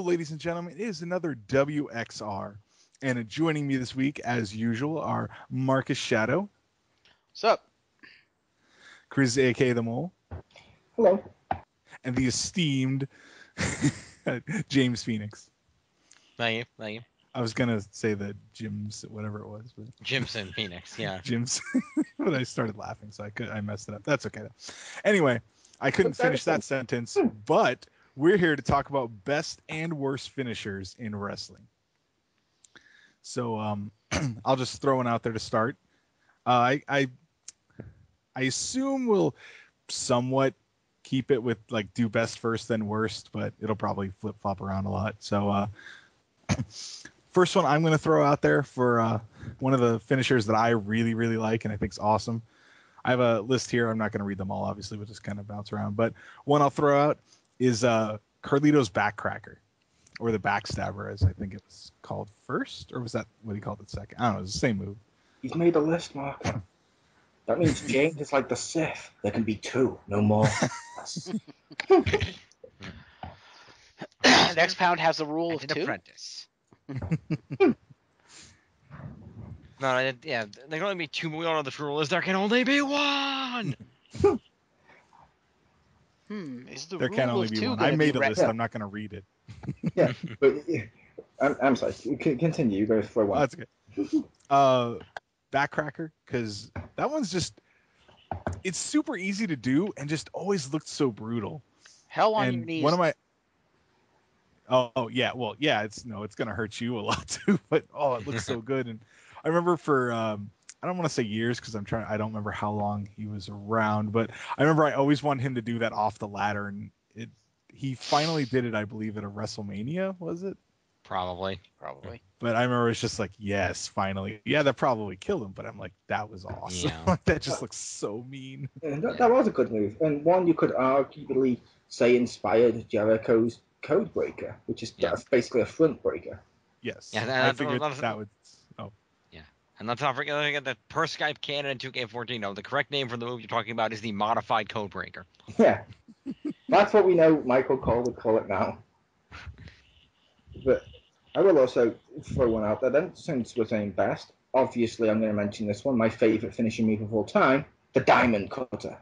ladies and gentlemen, it is another WXR. And joining me this week, as usual, are Marcus Shadow. What's up? Chris, a.k.a. The Mole. Hello. And the esteemed James Phoenix. Thank you. I was going to say the Jim's, whatever it was. But Jimson Phoenix, yeah. Jim's. But I started laughing, so I messed it up. That's okay. Anyway, I couldn't finish that sentence, but we're here to talk about best and worst finishers in wrestling. So I'll just throw one out there to start. I assume we'll somewhat keep it with like do best first then worst, but it'll probably flip flop around a lot. So first one I'm going to throw out there for one of the finishers that I really, really like and I think is awesome. I have a list here. I'm not going to read them all, obviously. We'll just kind of bounce around. But one I'll throw out is Carlito's Backcracker, or the Backstabber, as I think it was called first. Or was that what he called it second? I don't know. It's the same move. You've made a list, Mark. That means James is like the Sith. There can be two, no more. Next Pound has a rule of two. Apprentice. No, yeah, there can only be two. We don't know the rule is there can only be one. Is the there rule can only of be two one. gonna I made be a list. I'm not going to read it. Yeah, but I'm sorry. Continue. You go for one. Oh, that's good. Backcracker, because that one's just, it's super easy to do and just always looked so brutal. Hell on and your knees. One of my, it's going to hurt you a lot too, but it looks so good. And I remember for I don't want to say years because I don't remember how long he was around, but I remember I always wanted him to do that off the ladder, and he finally did it, I believe, at a WrestleMania, was it? Probably. But I remember it's just like, yes, finally. Yeah, that probably killed him, but I'm like, that was awesome. Yeah. That just looks so mean. That was a good move, and one you could arguably say inspired Jericho's Codebreaker, which is basically a front breaker. Yes. Yeah, I figured that would. Oh. Yeah. And let's not forget that per Skype canon in 2K14. No, the correct name for the move you're talking about is the modified Codebreaker. Yeah. That's what we know Michael Cole would call it now. But I will also throw one out there then, since we're saying best. Obviously, I'm going to mention this one, my favourite finishing move of all time, the Diamond Cutter.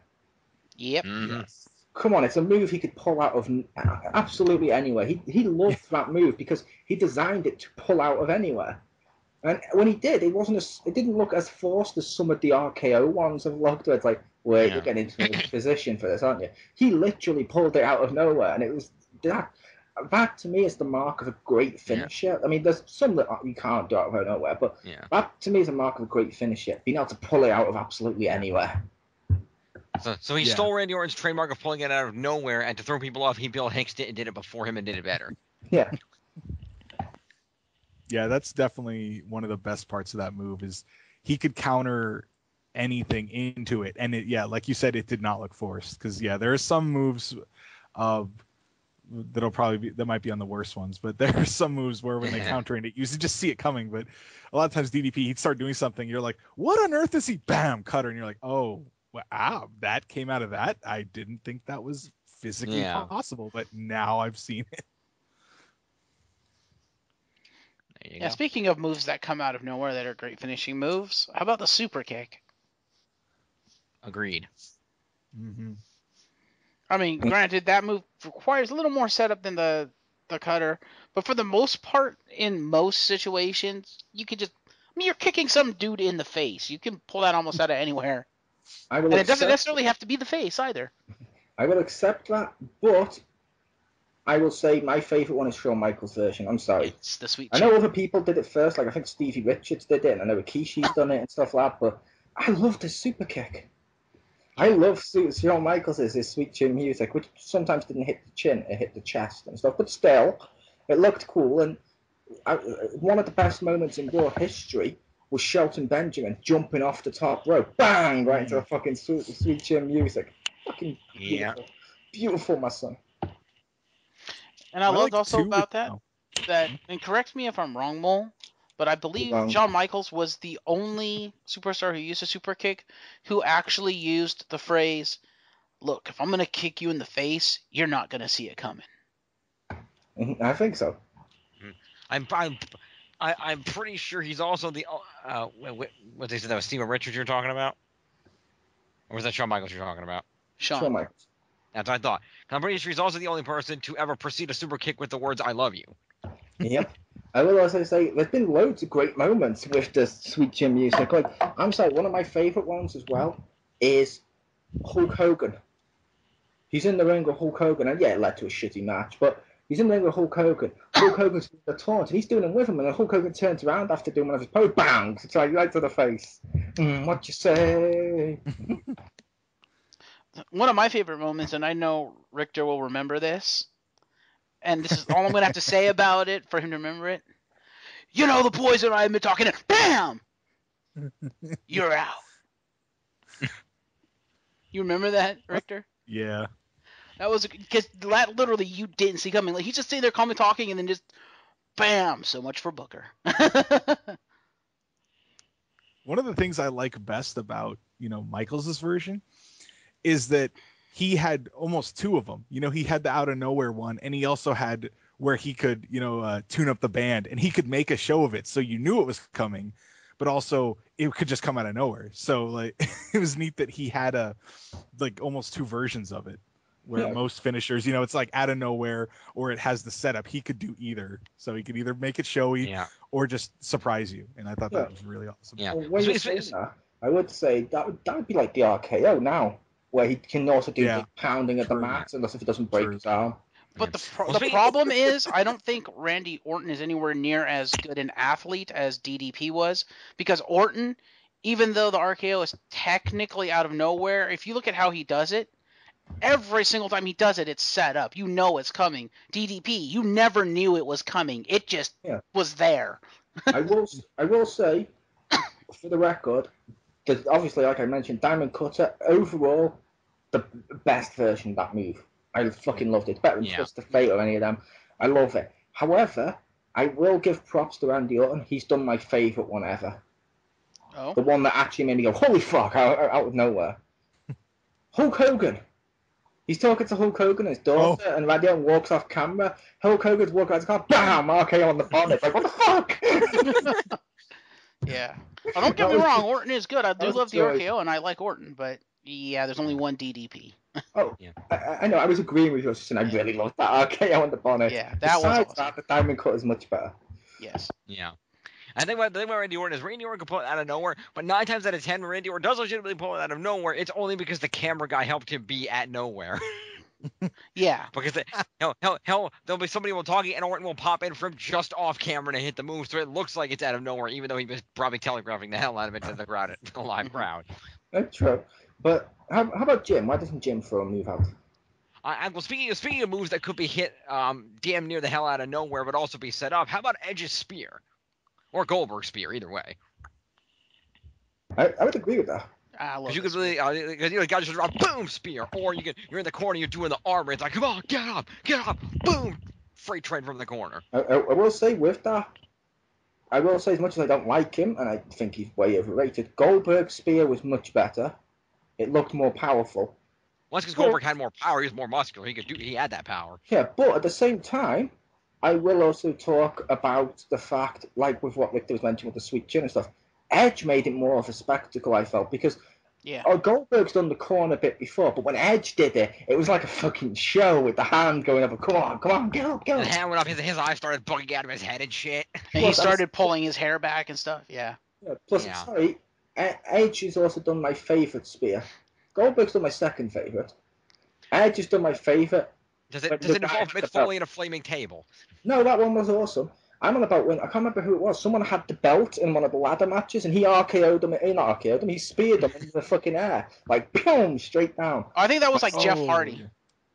Yep. Mm-hmm. Yes. Come on, it's a move he could pull out of absolutely anywhere. He loved that move because he designed it to pull out of anywhere. And when he did, it didn't look as forced as some of the RKO ones have looked. Where it's like, wait, you're getting into a position for this, aren't you? He literally pulled it out of nowhere, and it was that. That to me is the mark of a great finisher. Yeah. I mean, there's some that you can't do out of nowhere, but that to me is a mark of a great finisher. Being able to pull it out of absolutely anywhere. So he stole Randy Orton's trademark of pulling it out of nowhere, and to throw people off, Bill Hicks did it before him and did it better. Yeah. Yeah, that's definitely one of the best parts of that move is he could counter anything into it. And like you said, it did not look forced because, there are some moves that might be on the worst ones, but there are some moves where when they counter it, you just see it coming. But a lot of times DDP, he'd start doing something. You're like, what on earth is he? Bam, cutter. And you're like, oh, wow, that came out of that. I didn't think that was physically possible, but now I've seen it. Yeah, speaking of moves that come out of nowhere that are great finishing moves, how about the super kick? Agreed. Mm-hmm. I mean, granted, that move requires a little more setup than the cutter, but for the most part, in most situations, you could just... I mean, you're kicking some dude in the face. You can pull that almost out of anywhere. And it doesn't necessarily have to be the face, either. I will accept that, but I will say my favourite one is Shawn Michaels' version. I'm sorry. It's the sweet I know other people did it first, like I think Stevie Richards did it, and I know Rikishi's done it and stuff like that, but I love the super kick. I love Shawn Michaels' his sweet chin music, which sometimes didn't hit the chin, it hit the chest and stuff, but still, it looked cool. And one of the best moments in Raw history was Shelton Benjamin jumping off the top rope, bang, right into the fucking sweet chin music. Fucking beautiful. Beautiful, my son. And I loved also about that, and correct me if I'm wrong, Mole, but I believe Shawn Michaels was the only superstar who used a super kick who actually used the phrase, look, if I'm going to kick you in the face, you're not going to see it coming. I think so. I'm pretty sure he's also the what they said that was Steven Richards you're talking about, or was that Shawn Michaels you're talking about? Shawn Michaels. That's what I thought. I'm pretty sure he's also the only person to ever precede a super kick with the words "I love you." Yep. I will also say there's been loads of great moments with the Sweet Chin music. Like, I'm sorry, one of my favourite ones as well is Hulk Hogan. He's in the ring with Hulk Hogan, and yeah, it led to a shitty match, but he's in the ring with Hulk Hogan. Hulk Hogan's doing the taunt, and he's doing it with him, and then Hulk Hogan turns around after doing one of his pose, bang! It's like right to the face. What you say? One of my favorite moments, and I know Richter will remember this, and this is all I'm going to have to say about it for him to remember it. You know, the boys and I have been talking, and BAM! You're out. You remember that, Richter? Yeah. That was because that literally you didn't see coming. Like he's just sitting there calmly talking, and then just BAM! So much for Booker. One of the things I like best about, Michaels' version is that he had almost two of them. He had the out of nowhere one, and he also had where he could, tune up the band, and he could make a show of it, so you knew it was coming, but also it could just come out of nowhere. So like, it was neat that he had almost two versions of it. Where most finishers, it's like out of nowhere, or it has the setup. He could do either, so he could either make it showy or just surprise you. And I thought that was really awesome. Yeah. Well, when you say that, I would say that would be like the RKO now, where he can also do the pounding of the mat, unless if he doesn't break his arm. But the problem is, I don't think Randy Orton is anywhere near as good an athlete as DDP was, because Orton, even though the RKO is technically out of nowhere, if you look at how he does it, every single time he does it, it's set up. You know it's coming. DDP, you never knew it was coming. It just was there. I will say, for the record, that obviously, like I mentioned, Diamond Cutter, overall, the best version of that move. I fucking loved it. It's better than Twisted Fate or any of them. I love it. However, I will give props to Randy Orton. He's done my favourite one ever. Oh? The one that actually made me go, holy fuck, out of nowhere. Hulk Hogan. He's talking to Hulk Hogan, his daughter, and Randy Orton walks off camera. Hulk Hogan's walking out the car, bam, RKO on the bonnet. Like, what the fuck? Yeah. Oh, don't get me wrong, Orton is good. I do love the RKO, and I like Orton, but yeah, there's only one DDP. I know, I was agreeing with you, and I really loved that RKO on the bonnet. Yeah, that was awesome. That, the Diamond Cut is much better. Yes. Yeah. I think what Randy Orton is, Randy Orton can pull it out of nowhere, but 9 times out of 10, when Randy Orton does legitimately pull it out of nowhere, it's only because the camera guy helped him be at nowhere. Yeah. Because there'll be somebody will talking, and Orton will pop in from just off camera to hit the move, so it looks like it's out of nowhere, even though he was probably telegraphing the hell out of it to the crowd, the live crowd. That's true. But how about Jim? Why doesn't Jim throw a move out? Well, speaking of moves that could be hit damn near the hell out of nowhere, but also be set up, how about Edge's spear? Or Goldberg's spear, either way. I would agree with that. Because you could really, because the guy just run, boom, spear, or you're in the corner, you're doing the armor. It's like, come on, get up, boom, freight train from the corner. I will say with that, I will say as much as I don't like him, and I think he's way overrated, Goldberg's spear was much better. It looked more powerful. Once because Goldberg had more power, he was more muscular. He had that power. Yeah, but at the same time, I will also talk about the fact, like with what Victor was mentioning with the sweet chin and stuff, Edge made it more of a spectacle, I felt, because Goldberg's done the corner bit before, but when Edge did it, it was like a fucking show with the hand going up, come on, get up. The hand went up, his eyes started bugging out of his head and shit. And he started pulling his hair back and stuff, Sorry, Edge has also done my favourite spear. Goldberg's done my second favourite. Edge has done my favourite. Does it involve Mick Foley and a flaming table? No, that one was awesome. I'm on about when I can't remember who it was. Someone had the belt in one of the ladder matches, and he RKO'd him. He not RKO'd him. He speared him into the fucking air, like boom, straight down. I think that was like Jeff Hardy.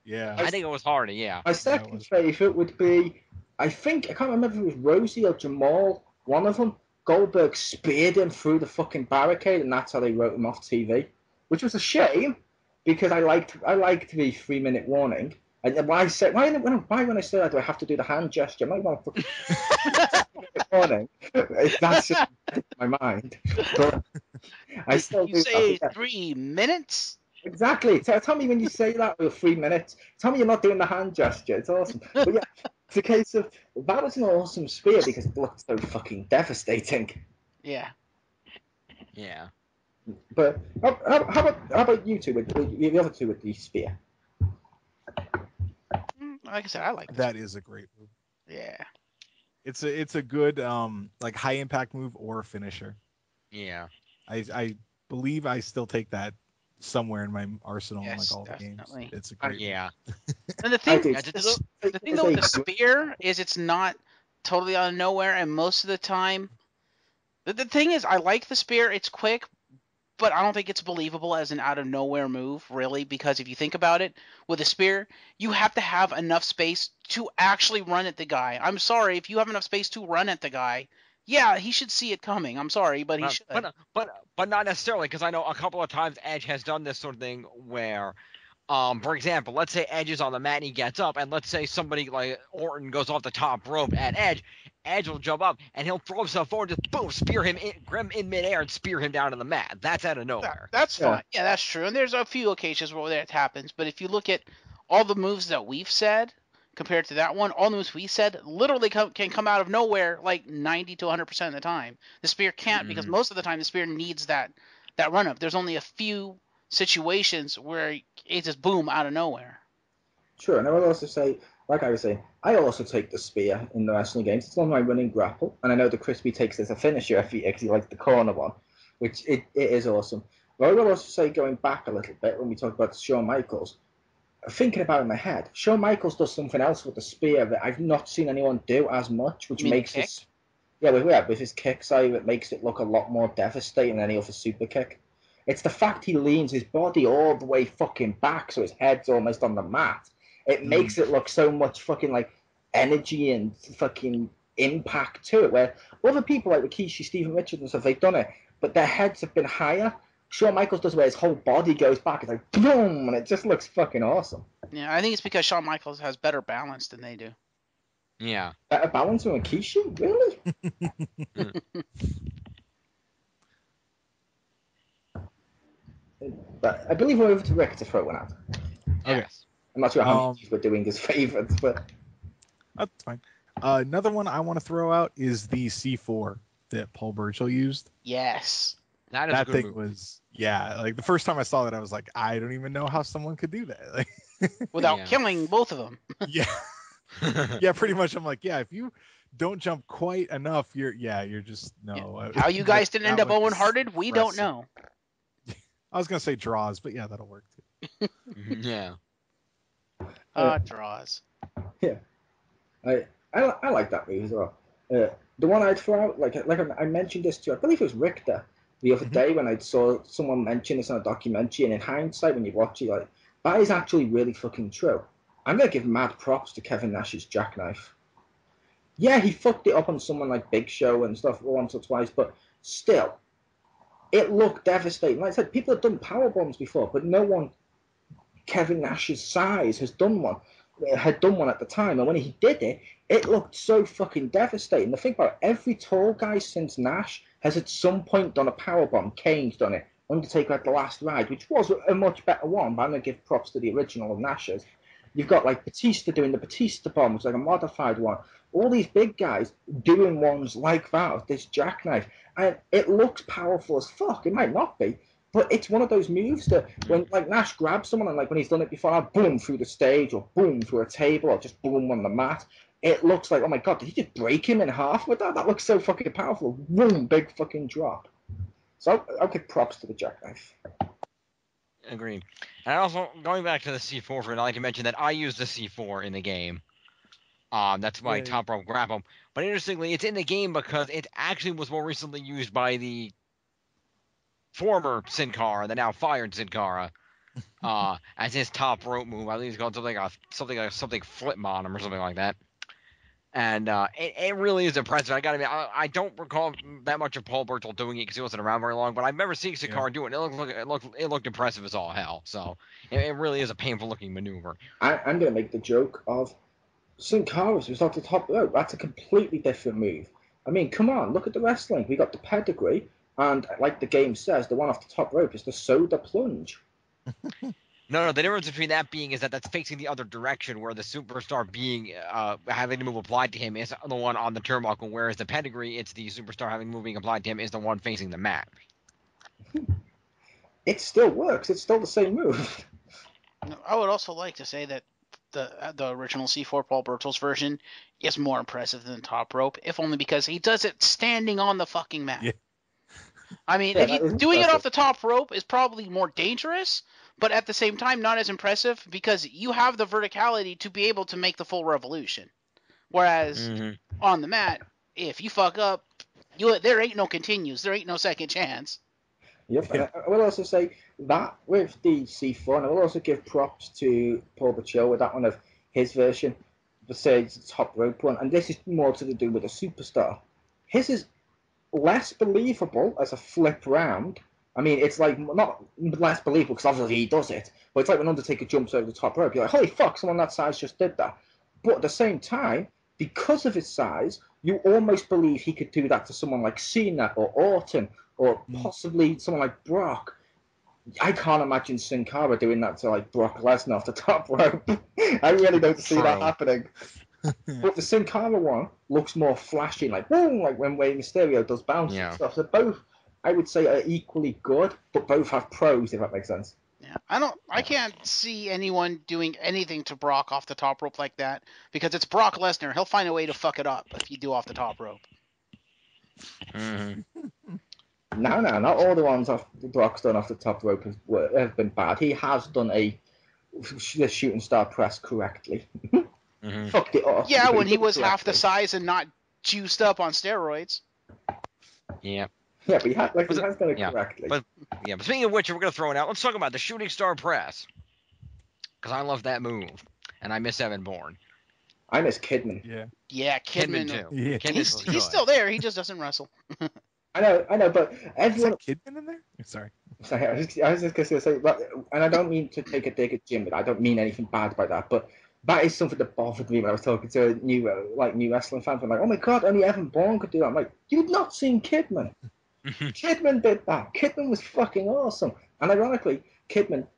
Yeah, I think it was Hardy. Yeah. My second favorite would be, I can't remember if it was Rosie or Jamal. One of them. Goldberg speared him through the fucking barricade, and that's how they wrote him off TV, which was a shame because I liked the 3-minute warning. And why when I say that do I have to do the hand gesture? I might want to warning. That's just in my mind. But I still you say 3 minutes? Exactly. Tell me when you say that with 3 minutes. Tell me you're not doing the hand gesture. It's awesome. But yeah, It's a case of that was an awesome spear because it looked so fucking devastating. Yeah. Yeah. But how about you two with the other two with the spear? Like I said, I like this. That is a great move. Yeah. It's a good like high impact move or a finisher. Yeah. I believe I still take that somewhere in my arsenal in like Yes, all the games. definitely. It's a great Yeah. And the I thing, do. Yeah, the thing though with the spear is it's not totally out of nowhere, and most of the time, the thing is, I like the spear. It's quick, but I don't think it's believable as an out of nowhere move, really, because if you think about it, with a spear, you have to have enough space to actually run at the guy. I'm sorry, if you have enough space to run at the guy, yeah, he should see it coming. I'm sorry, but he should. But not necessarily, because I know a couple of times Edge has done this sort of thing where, for example, let's say Edge is on the mat and he gets up, and let's say somebody like Orton goes off the top rope at Edge. Edge will jump up and he'll throw himself forward, just boom, spear him, grab him in midair, and spear him down to the mat. That's out of nowhere. That's Yeah. fine. Yeah, that's true. And there's a few occasions where that happens. But if you look at all the moves that we've said compared to that one, all the moves we said literally can come out of nowhere like 90 to 100% of the time. The spear can't because most of the time the spear needs that run up. There's only a few situations where it just boom out of nowhere. Sure, and I will also say, like I was saying, I also take the spear in the wrestling games. It's one of my running grapple, and I know the Crispy takes it as a finisher if he likes the corner one, which it is awesome. But I will also say, going back a little bit, when we talk about Shawn Michaels, thinking about it in my head, Shawn Michaels does something else with the spear that I've not seen anyone do as much, which You mean the makes kick? this, with his kick side, it makes it look a lot more devastating than any other super kick. It's the fact he leans his body all the way fucking back so his head's almost on the mat. It makes it look so much fucking like energy and fucking impact to it. Where other people like Rikishi, Stephen Richards and stuff, they've done it, but their heads have been higher. Shawn Michaels does where his whole body goes back. It's like boom, and it just looks fucking awesome. Yeah, I think it's because Shawn Michaels has better balance than they do. Yeah. Better balance than Rikishi, really? But I believe we're over to Rick to throw one out. Okay. Yes. I'm not sure how many we're doing as favourites, but That's fine. Another one I want to throw out is the C4 that Paul Burchill used. Yes. That is a That good thing move. was, yeah, like the first time I saw that, I was like, I don't even know how someone could do that. Like, Without Yeah. killing both of them. yeah, yeah, pretty much. I'm like, yeah, if you don't jump quite enough, you're just no. How you guys didn't end up one Owen was Hearted, we don't impressive. know. I was gonna say draws, but yeah, that'll work too. Yeah. Draws. yeah, I like that move as well. The one I'd throw out, like I mentioned this to, I believe it was Richter the other day when I saw someone mention this on a documentary, and in hindsight, when you watch it, like that is actually really fucking true. I'm gonna give mad props to Kevin Nash's jackknife. Yeah, he fucked it up on someone like Big Show and stuff once or twice, but still, it looked devastating. Like I said, people have done power bombs before, but no one Kevin Nash's size had done one at the time, and when he did it, it looked so fucking devastating. The thing about it, every tall guy since Nash has at some point done a powerbomb. Kane's done it. Undertaker had the last ride, which was a much better one, but I'm gonna give props to the original of Nash's. You've got like Batista doing the Batista bomb, which is like a modified one. All these big guys doing ones like that with this jackknife, and it looks powerful as fuck. It might not be, but it's one of those moves that when like Nash grabs someone and like when he's done it before, boom through the stage or boom through a table or just boom on the mat, it looks like, oh my god, did he just break him in half with that? That looks so fucking powerful. Boom, big fucking drop. So I'll give props to the jackknife. Agreed. And also, going back to the C4 I'd like to mention that I use the C4 in the game. That's my Yay. top rope grapple. But interestingly, it's in the game because it actually was more recently used by the former Sin Cara, the now fired Sin Cara, as his top rope move. I think it's called something flip bottom or something like that. And it really is impressive. I gotta admit, I don't recall that much of Paul Burchill doing it because he wasn't around very long. But I've never seen Sin Cara do it. It looked impressive as all hell. So it really is a painful looking maneuver. I'm going to make the joke of Sin Cara's was off the top rope. That's a completely different move. I mean, come on, look at the wrestling. We got the pedigree, and like the game says, the one off the top rope is the soda plunge. No, the difference between that being is that that's facing the other direction, where the superstar being having the move applied to him is the one on the turnbuckle, whereas the pedigree, it's the superstar having the move being applied to him is the one facing the mat. It still works. It's still the same move. I would also like to say that the original C4 Paul Bertels version is more impressive than the top rope, if only because he does it standing on the fucking mat. Yeah. I mean, Yeah, if you that is doing it impressive. off the top rope is probably more dangerous, but at the same time not as impressive because you have the verticality to be able to make the full revolution. Whereas on the mat, if you fuck up, there ain't no continues, there ain't no second chance. Yep. Yeah. I will also say that with the C4, and I will also give props to Paul Butcher with that one of his version, besides the top rope one, and this is more to do with a superstar. His is less believable as a flip round. I mean, it's like not less believable because obviously he does it, but it's like when Undertaker jumps over the top rope. You're like, holy fuck, someone that size just did that. But at the same time, because of his size, you almost believe he could do that to someone like Cena or Orton or possibly someone like Brock. I can't imagine Sin Cara doing that to like Brock Lesnar off the top rope. I really don't see that True. happening. But the Sin Cara one looks more flashy, like boom, like when Rey Mysterio does bounce and stuff. So both, I would say, are equally good, but both have pros, if that makes sense. Yeah, I can't see anyone doing anything to Brock off the top rope like that because it's Brock Lesnar. He'll find a way to fuck it up if you do off the top rope. No, not all the ones off Brock's done off the top rope have been bad. He has done the shooting star press correctly. Fucked it off. Yeah, but when he did it was half the correctly. size and not juiced up on steroids. Yeah. Yeah, but he has done it Yeah. correctly. But speaking of which, we're gonna throw it out. Let's talk about the shooting star press, because I love that move, and I miss Evan Bourne. I miss Kidman. Yeah. Yeah, Kidman too. Yeah. He's still there. He just doesn't wrestle. I know, but Is everyone. that Kidman in there? Sorry. Sorry, I was just going to say, and I don't mean to take a dig at Jim, but I don't mean anything bad by that. But that is something that bothered me when I was talking to a new wrestling fans. I'm like, oh my god, only Evan Bourne could do that. I'm like, you've not seen Kidman. Kidman did that. Kidman was fucking awesome. And ironically,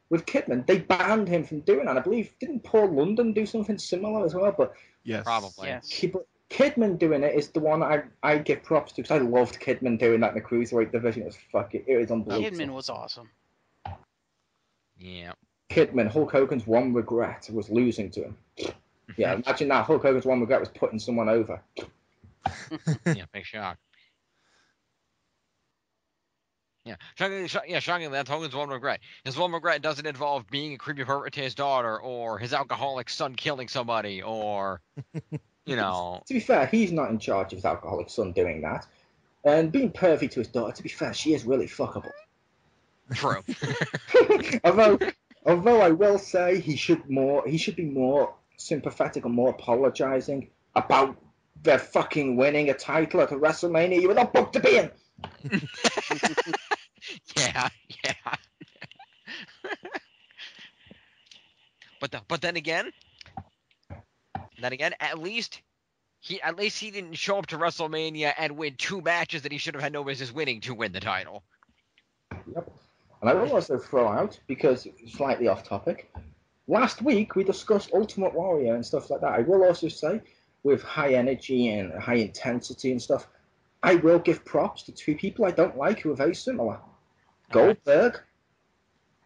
with Kidman, they banned him from doing that. I believe didn't Paul London do something similar as well? But Yes. Probably. Yes. Kidman doing it is the one I give props to because I loved Kidman doing that in the cruiserweight division. It was unbelievable. Kidman was awesome. Yeah. Kidman, Hulk Hogan's one regret was losing to him. Yeah, imagine that. Hulk Hogan's one regret was putting someone over. Yeah, big shock. Yeah, shockingly, that's Hogan's one regret. His one regret doesn't involve being a creepy pervert to his daughter, or his alcoholic son killing somebody, or, To be fair, he's not in charge of his alcoholic son doing that. And being pervy to his daughter, to be fair, she is really fuckable. True. although I will say he should be more sympathetic and more apologising about their fucking winning a title at a WrestleMania you were not booked to be in. Yeah. But then again, at least he didn't show up to WrestleMania and win 2 matches that he should have had no business winning to win the title. Yep. And I will also throw out, because slightly off topic, last week we discussed Ultimate Warrior and stuff like that. I will also say, with high energy and high intensity and stuff, I will give props to 2 people I don't like who are very similar. Goldberg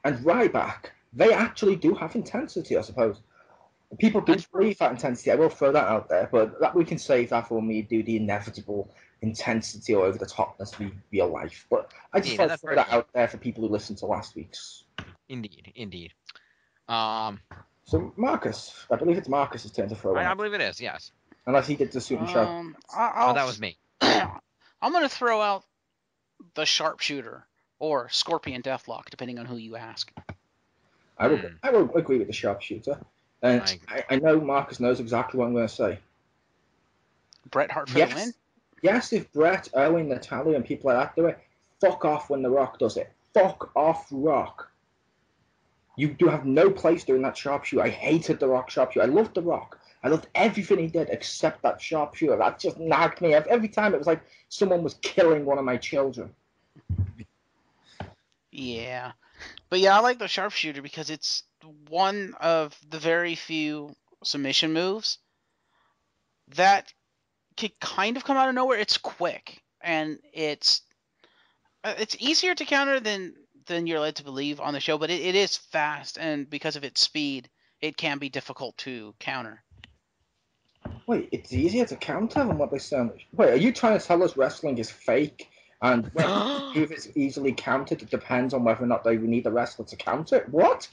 and Ryback. They actually do have intensity, I suppose. People do believe that intensity. I will throw that out there, but that we can save that for when we do the inevitable intensity or over the topness of real life. But I just want to throw that out there for people who listened to last week's. Indeed. So Marcus, I believe it's Marcus's turn to throw one. I believe it is, yes. Unless he did the shooting show. That was me. I'm going to throw out the sharpshooter or Scorpion Deathlock, depending on who you ask. I will agree with the sharpshooter. And I know Marcus knows exactly what I'm going to say. Bret Hart for the win? Yes, if Bret, Owen, Natalia, and people like that do it, fuck off when The Rock does it. Fuck off, Rock. You do have no place doing that sharpshooter. I hated The Rock sharpshooter. I loved The Rock. I loved everything he did except that sharpshooter. That just nagged me. Every time it was like someone was killing one of my children. Yeah. But yeah, I like the sharpshooter because it's one of the very few submission moves that can kind of come out of nowhere. It's quick, and it's easier to counter than you're led to believe on the show, but it is fast, and because of its speed, it can be difficult to counter. Wait, it's easier to counter than what they say. Wait, are you trying to tell us wrestling is fake? And when the move is easily countered, it depends on whether or not they need the wrestler to counter it? What?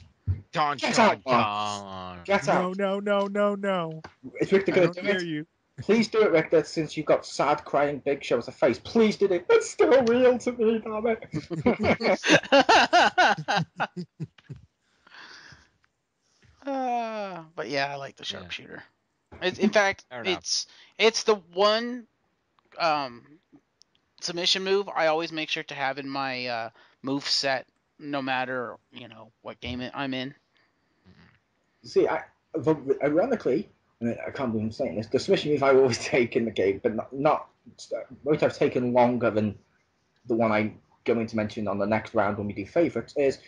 Dun, Get dun, out, Marcus. dun. Get No, out. no, no, no, no. Is Richter I going don't to do hear it? you. Please do it, Richter, since you've got sad, crying Big Show as a face. Please do it. It's still real to me, damn it. But yeah, I like the Yeah. sharpshooter. In fact, Fair enough. it's the one submission move I always make sure to have in my move set, no matter what game I'm in. See, ironically, I can't believe I'm saying this, the submission move I always take in the game, but not which I've taken longer than the one I'm going to mention on the next round when we do favourites, is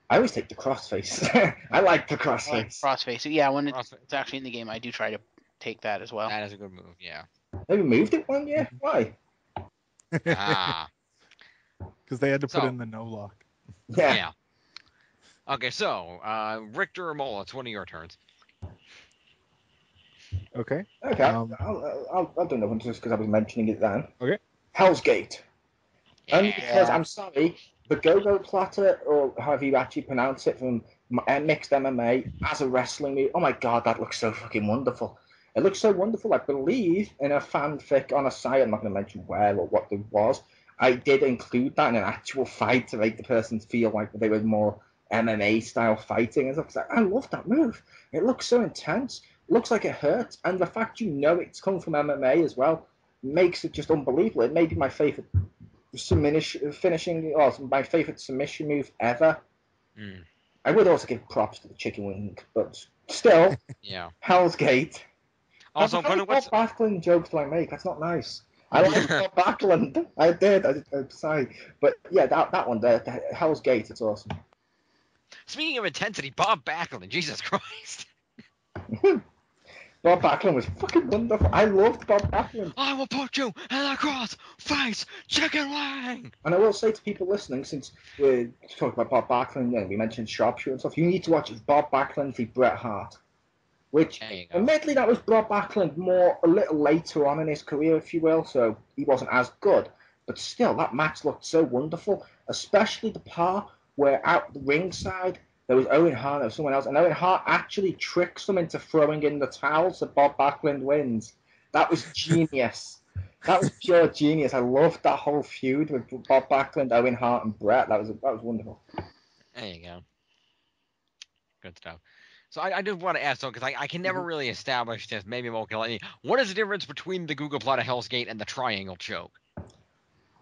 I always take the crossface. I like the crossface. Crossface. Yeah, when Crossface. it's actually in the game, I do try to take that as well. That is a good move. Yeah. They removed it one year? Why? Ah. Because they had to put So- in the no lock. Yeah. Yeah. Okay, so Richter or Mola, it's one of your turns. Okay. Okay, I'll do another one just because I was mentioning it then. Okay. Hell's Gate. Only because, Yeah. I'm sorry, the go-go platter, or however you actually pronounce it, from mixed MMA as a wrestling move, oh my god, that looks so fucking wonderful. It looks so wonderful. I believe in a fanfic on a site, I'm not going to mention where or what it was, I did include that in an actual fight to make the person feel like they were more MMA-style fighting and stuff. I love that move. It looks so intense. It looks like it hurts. And the fact it's come from MMA as well makes it just unbelievable. It may be my favourite finishing, or my favourite submission move ever. Mm. I would also give props to the chicken wing, but still, Yeah. Hell's Gate. Also, How many what's Bob Backlund jokes do I make? That's not nice. I like Bob Backlund. I did. I'm sorry, but yeah, that one there, Hell's Gate. It's awesome. Speaking of intensity, Bob Backlund, Jesus Christ. Bob Backlund was fucking wonderful. I loved Bob Backlund. I will put you in the cross face chicken wing. And I will say to people listening, since we're talking about Bob Backlund and we mentioned sharpshooter and stuff, you need to watch Bob Backlund v Bret Hart. Which, There you go. admittedly, that was Bob Backlund a little later on in his career, if you will, so he wasn't as good. But still, that match looked so wonderful, especially the part where out the ringside there was Owen Hart or someone else, and Owen Hart actually tricks them into throwing in the towel so Bob Backlund wins. That was genius. That was pure genius. I loved that whole feud with Bob Backlund, Owen Hart, and Bret. That was wonderful. There you go. Good stuff. So I do want to ask, though, because I can never really establish this. Maybe Mo can let me. What is the difference between the Google Plot of Hell's Gate and the Triangle Choke?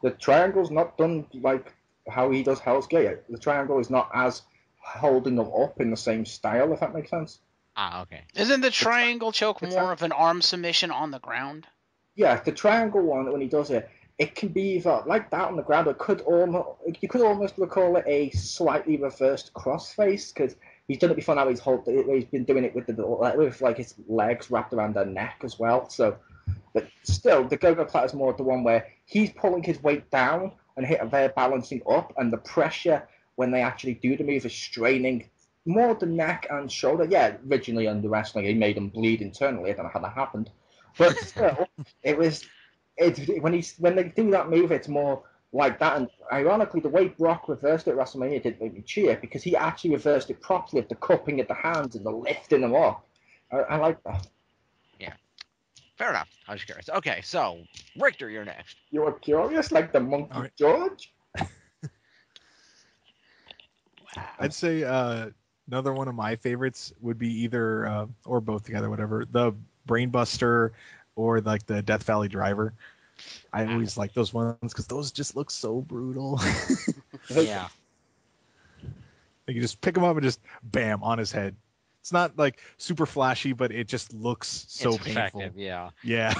The triangle's not done like how he does Hell's Gate. The triangle is not as holding them up in the same style, if that makes sense. Ah, okay. Isn't the triangle choke more of an arm submission on the ground? Yeah, the triangle one, when he does it, it can be either like that on the ground, or you could almost recall it a slightly reversed crossface, because he's done it before now. He's been doing it with like his legs wrapped around their neck as well. So, but still, the go-go platter is more the one where he's pulling his weight down and they're balancing up, and the pressure when they actually do the move is straining more the neck and shoulder. Yeah, originally under wrestling, he made them bleed internally. I don't know how that happened, but still, it was. When they do that move, it's more like that. And ironically, the way Brock reversed it at WrestleMania didn't make me cheer, because he actually reversed it properly, the cupping at the hands and the lifting them up. I like that. Yeah. Fair enough. I was curious. Okay, so Richter, you're next. You were curious, like the monkey All right. George. I'd say another one of my favorites would be either or both together, whatever, the Brainbuster or like the Death Valley Driver. I always like those ones because those just look so brutal. Yeah. Like you just pick him up and just bam on his head. It's not like super flashy, but it just looks so It's painful. effective, yeah. Yeah.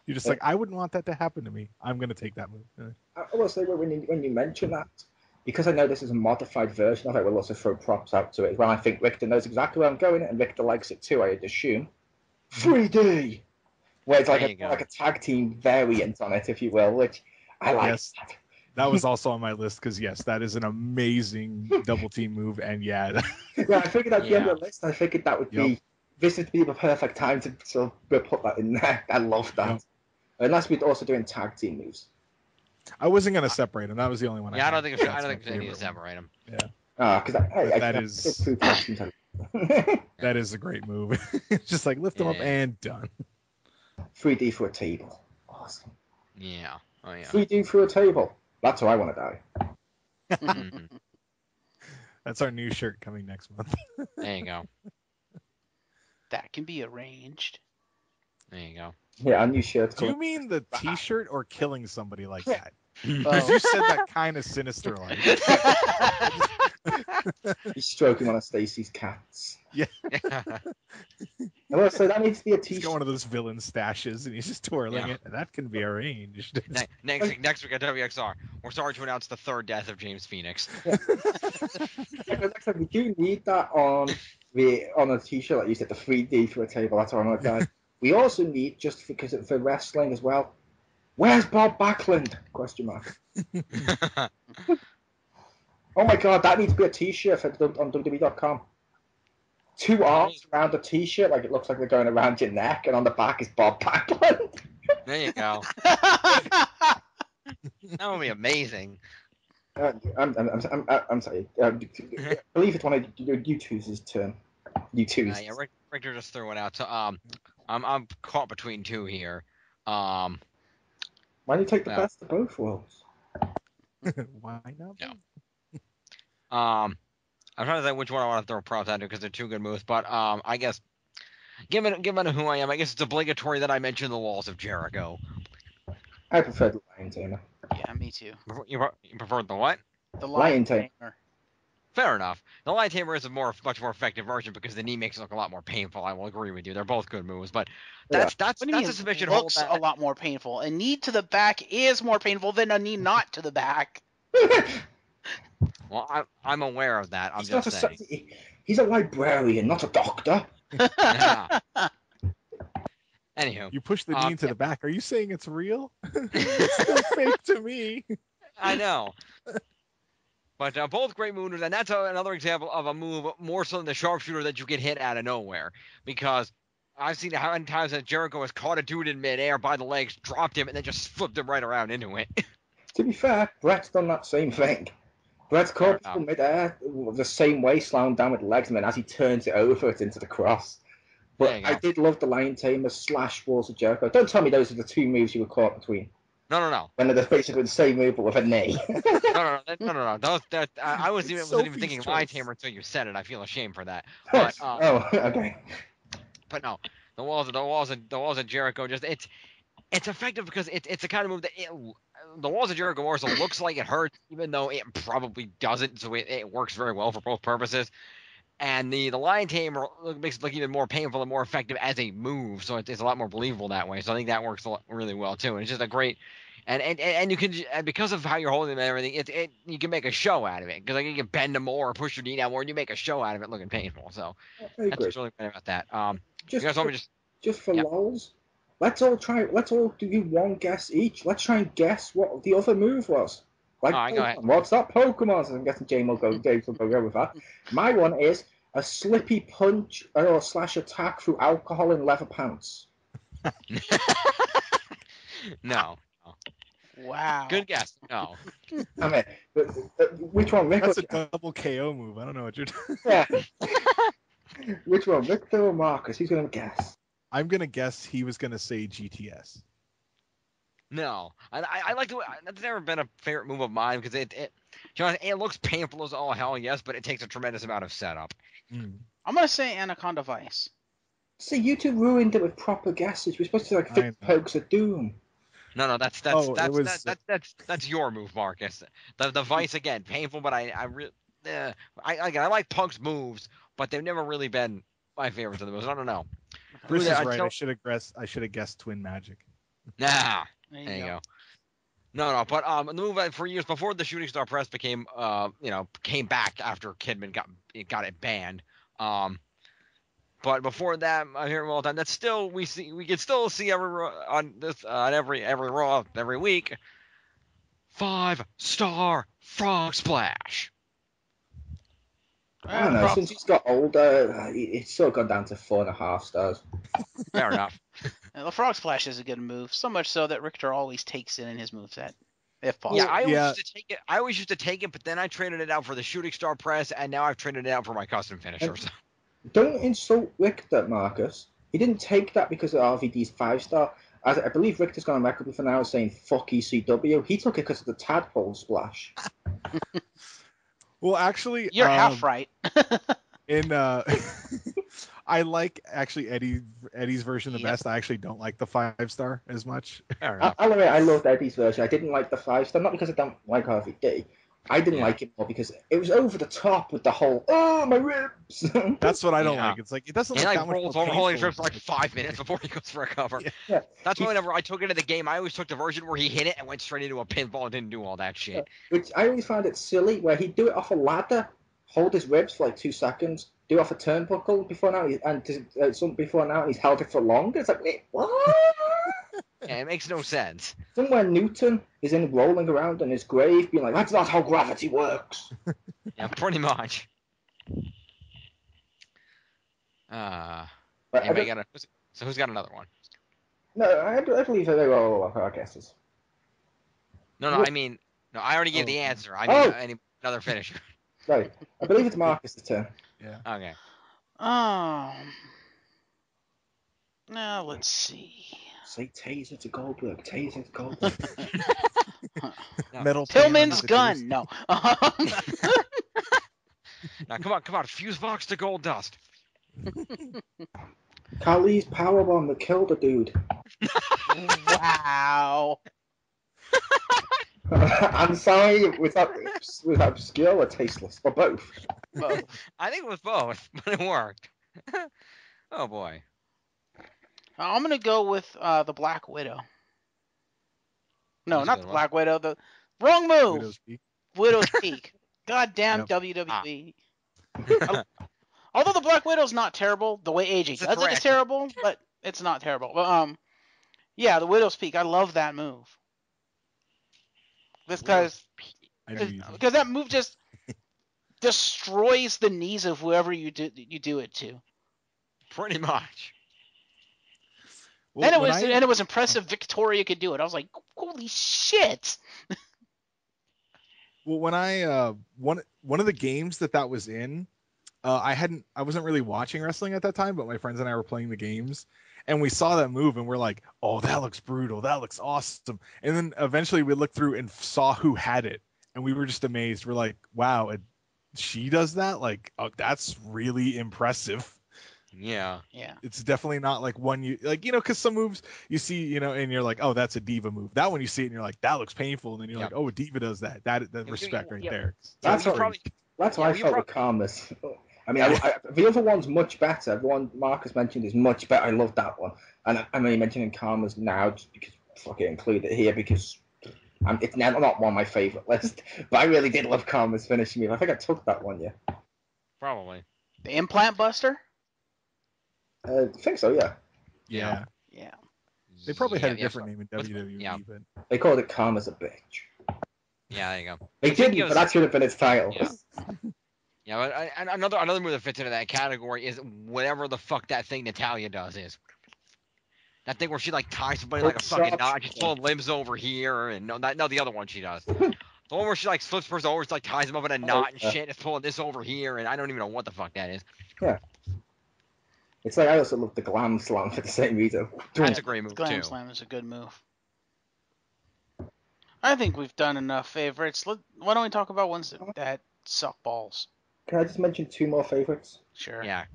You're just like, I wouldn't want that to happen to me. I'm gonna take that move. I will say when you mention that, because I know this is a modified version of it, we'll also throw props out to it as well. I think Richter knows exactly where I'm going, and Richter likes it too, I'd assume. 3D! Where it's like a tag team variant on it, if you will, which I like. Yes, that was also on my list because yes, that is an amazing double team move, and yeah, yeah, I figured that'd be on the list. I figured that would be this would be the perfect time to sort of put that in there. I love that. Yep. Unless we'd also doing tag team moves. I wasn't gonna separate them. That was the only one. Yeah, I don't think I need to separate them. Yeah. Because that is two tag teams. That is a great move. Just like lift them up and done. 3D for a table. Awesome. Yeah. Oh yeah. 3D for a table. That's how I want to die. That's our new shirt coming next month. There you go. That can be arranged. There you go. Yeah, our new shirt. Do you mean the T-shirt or killing somebody like that? Because you said that kind of sinister like. He's stroking one of Stacy's cats. Yeah. Well, so that needs to be a T-shirt. He's got one of those villain stashes, and he's just twirling it. That can be arranged. Next week at WXR, we're sorry to announce the third death of James Phoenix. We do need that on a T-shirt, like you said, the 3D for a table. That's what I'm like. We also need, just because for wrestling as well, where's Bob Backlund? Question mark. Oh my god, that needs to be a T-shirt on WWE.com. 2 arms around a T-shirt, like it looks like they're going around your neck, and on the back is Bob Backlund. There you go. That would be amazing. I'm sorry. I believe it's one of you two's turn. You two's. Yeah, Richter just threw one out. So I'm caught between two here. Why don't you take the best of both worlds? Why not? No. I'm trying to think which one I want to throw props at because they're two good moves. But I guess given who I am, I guess it's obligatory that I mention the Walls of Jericho. I prefer the Lion Tamer. Yeah, me too. You prefer the what? The Lion Tamer. Fair enough. The Lion Tamer is a much more effective version because the knee makes it look a lot more painful. I will agree with you. They're both good moves, but that's a submission hold. Looks a lot more painful. A knee to the back is more painful than a knee not to the back. Well, I'm aware of that. I'm just saying. He's a librarian, not a doctor. Anywho, you push the knee into the back. Are you saying it's real? It's still fake to me. I know. But both great movers, and that's another example of a move more so than the sharpshooter that you get hit out of nowhere. Because I've seen how many times that Jericho has caught a dude in midair by the legs, dropped him, and then just flipped him right around into it. To be fair, Brett's done that same thing. Brett's caught people midair the same way, slammed down with the legs, and then as he turns it over, it's into the cross. But I did love the Lion Tamer / Walls of Jericho. Don't tell me those are the two moves you were caught between. No. When they're basically the same move, but with a knee. No. I wasn't even thinking Lion Tamer until you said it. I feel ashamed for that. But, okay. But no, the walls of Jericho it's effective because it's the kind of move that the Walls of Jericho also looks like it hurts, even though it probably doesn't. So it works very well for both purposes. And the Lion Tamer makes it look even more painful and more effective as a move, so it's a lot more believable that way. So I think that works really well too. And it's just a great, and you can, and because of how you're holding them and everything, you can make a show out of it because you can bend them more or push your knee down more, and you make a show out of it looking painful. So that's what's really great about that. You guys want me just for lols? Let's all do one guess each. Let's try and guess what the other move was. Like, go ahead. What's that Pokemon? So I'm guessing James will go with that. My one is a slippy punch or / attack through alcohol in leather pants. No. Wow. Good guess. No. I mean, which one, Rick? That's a double KO move. I don't know what you're doing. Yeah. Which one, Victor or Marcus? Who's going to guess? I'm going to guess he was going to say GTS. No, I like to. That's never been a favorite move of mine because it looks painful as all hell, yes, but it takes a tremendous amount of setup. I'm gonna say Anaconda Vice. See, you two ruined it with proper guesses. We're supposed to fit pokes of doom. No, that's your move, Marcus. The Vice again, painful, but I like Punk's moves, but they've never really been my favorites of the moves. I don't know. Bruce is right. I should have guessed Twin Magic. Nah. There you go. No, but the move for years before the Shooting Star Press came back after Kidman got it banned. But before that, I hear him all the time. That's still we can still see on every Raw every week. 5-star frog splash. I don't know. Since he's got older, it's sort of gone down to 4.5 stars. Fair enough. The frog splash is a good move, so much so that Richter always takes it in his moveset, if possible. Yeah, I always used to take it, but then I traded it out for the Shooting Star Press, and now I've traded it out for my custom finishers. Don't insult Richter, Marcus. He didn't take that because of RVD's 5-star. I believe Richter's gone on record for now saying fuck ECW. He took it because of the tadpole splash. Well, actually, you're half right. I like actually Eddie's version the best. I actually don't like the 5-star as much. I loved Eddie's version. I didn't like the 5-star, not because I don't like RVD. I didn't like it more because it was over the top with the whole my ribs. That's what I don't like. It's like it doesn't look that much rolls more over painful. all his ribs for like 5 minutes before he goes for a cover. Yeah. That's why whenever I took it in the game, I always took the version where he hit it and went straight into a pinfall and didn't do all that shit. Which I always found it silly, where he'd do it off a ladder, hold his ribs for like 2 seconds, do it off a turnbuckle before now, and he's held it for longer. It's like, wait, what? Yeah, it makes no sense. Somewhere Newton is rolling around in his grave, being like, "That's not how gravity works." Yeah, pretty much. So who's got another one? No, I believe that they were all of our guesses. No, I already gave the answer. I mean, another finisher. Right, I believe it's Marcus' turn. Yeah. Okay. Now let's see. Say taser to Goldberg. Taser to Goldberg. Metal Pillman's gun. No. Now come on. Fuse Vox to Gold Dust. Kali's powerbomb that killed a dude. Wow. I'm sorry, was that obscure or tasteless? Or both? Both. I think it was both, but it worked. Oh boy. I'm gonna go with the Black Widow. No, not the Black Widow. The wrong move. Widow's Peak. God-damn WWE. Although the Black Widow's not terrible, the way AJ does it is terrible, but it's not terrible. But yeah, the Widow's Peak. I love that move. Because that move just destroys the knees of whoever you do it to. Pretty much. Well, and it was impressive Victoria could do it. I was like, holy shit. Well, when I one of the games that was in, I wasn't really watching wrestling at that time, but my friends and I were playing the games, and we saw that move, and we're like, "Oh, that looks brutal. That looks awesome." And then eventually we looked through and saw who had it, and we were just amazed. We're like, "Wow, she does that? Like, oh, that's really impressive." Yeah. It's definitely not like one because some moves you see, and you're like, oh, that's a diva move. That one you see it and you're like, that looks painful, and then you're like, oh, a diva does that. That respect right there. That's what I felt with Karma's. I mean, the other one's much better. The one Marcus mentioned is much better. I love that one, and I'm only mentioning Karma's now just because fuck it, include it here because it's not one of my favorite list. But I really did love Karma's finishing move. I think I took that one, yeah. Probably. The Implant Buster. I think so, yeah. Yeah. They probably had a different name in WWE, but they called it Karma's a bitch. Yeah, there you go. They didn't, but that should have been its title. Yeah, but another move that fits into that category is whatever the fuck that thing Natalia does is. That thing where she like ties somebody like a fucking knot, just pulling limbs over here, and no, the other one she does. The one where she like flips person over, like ties them up in a knot and shit, is pulling this over here, and I don't even know what the fuck that is. Yeah. It's like I also love the Glam Slam for the same reason. That's a great move, Glam Slam is a good move. I think we've done enough favorites. Why don't we talk about ones that suck balls? Can I just mention 2 more favorites? Sure. Yeah.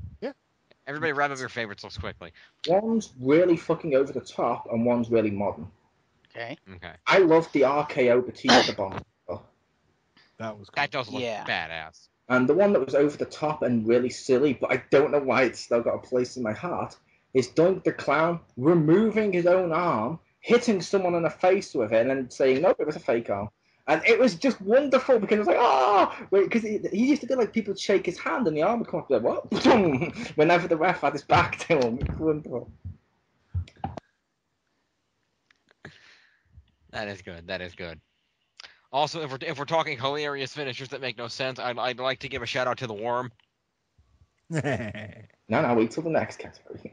Everybody wrap up your favorites quickly. One's really fucking over the top, and one's really modern. Okay. I love the RKO Batista bomb. That was cool. That does look badass. And the one that was over the top and really silly, but I don't know why it's still got a place in my heart, is Doink the Clown removing his own arm hitting someone in the face with it and then saying, no, it was a fake arm. And it was just wonderful because it was like, oh, because he used to get like people shake his hand and the arm would come up like, what? Whenever the ref had his back to him. It was wonderful. That is good. That is good. Also, if we're talking hilarious finishers that make no sense, I'd like to give a shout out to the Worm. No, wait till the next category.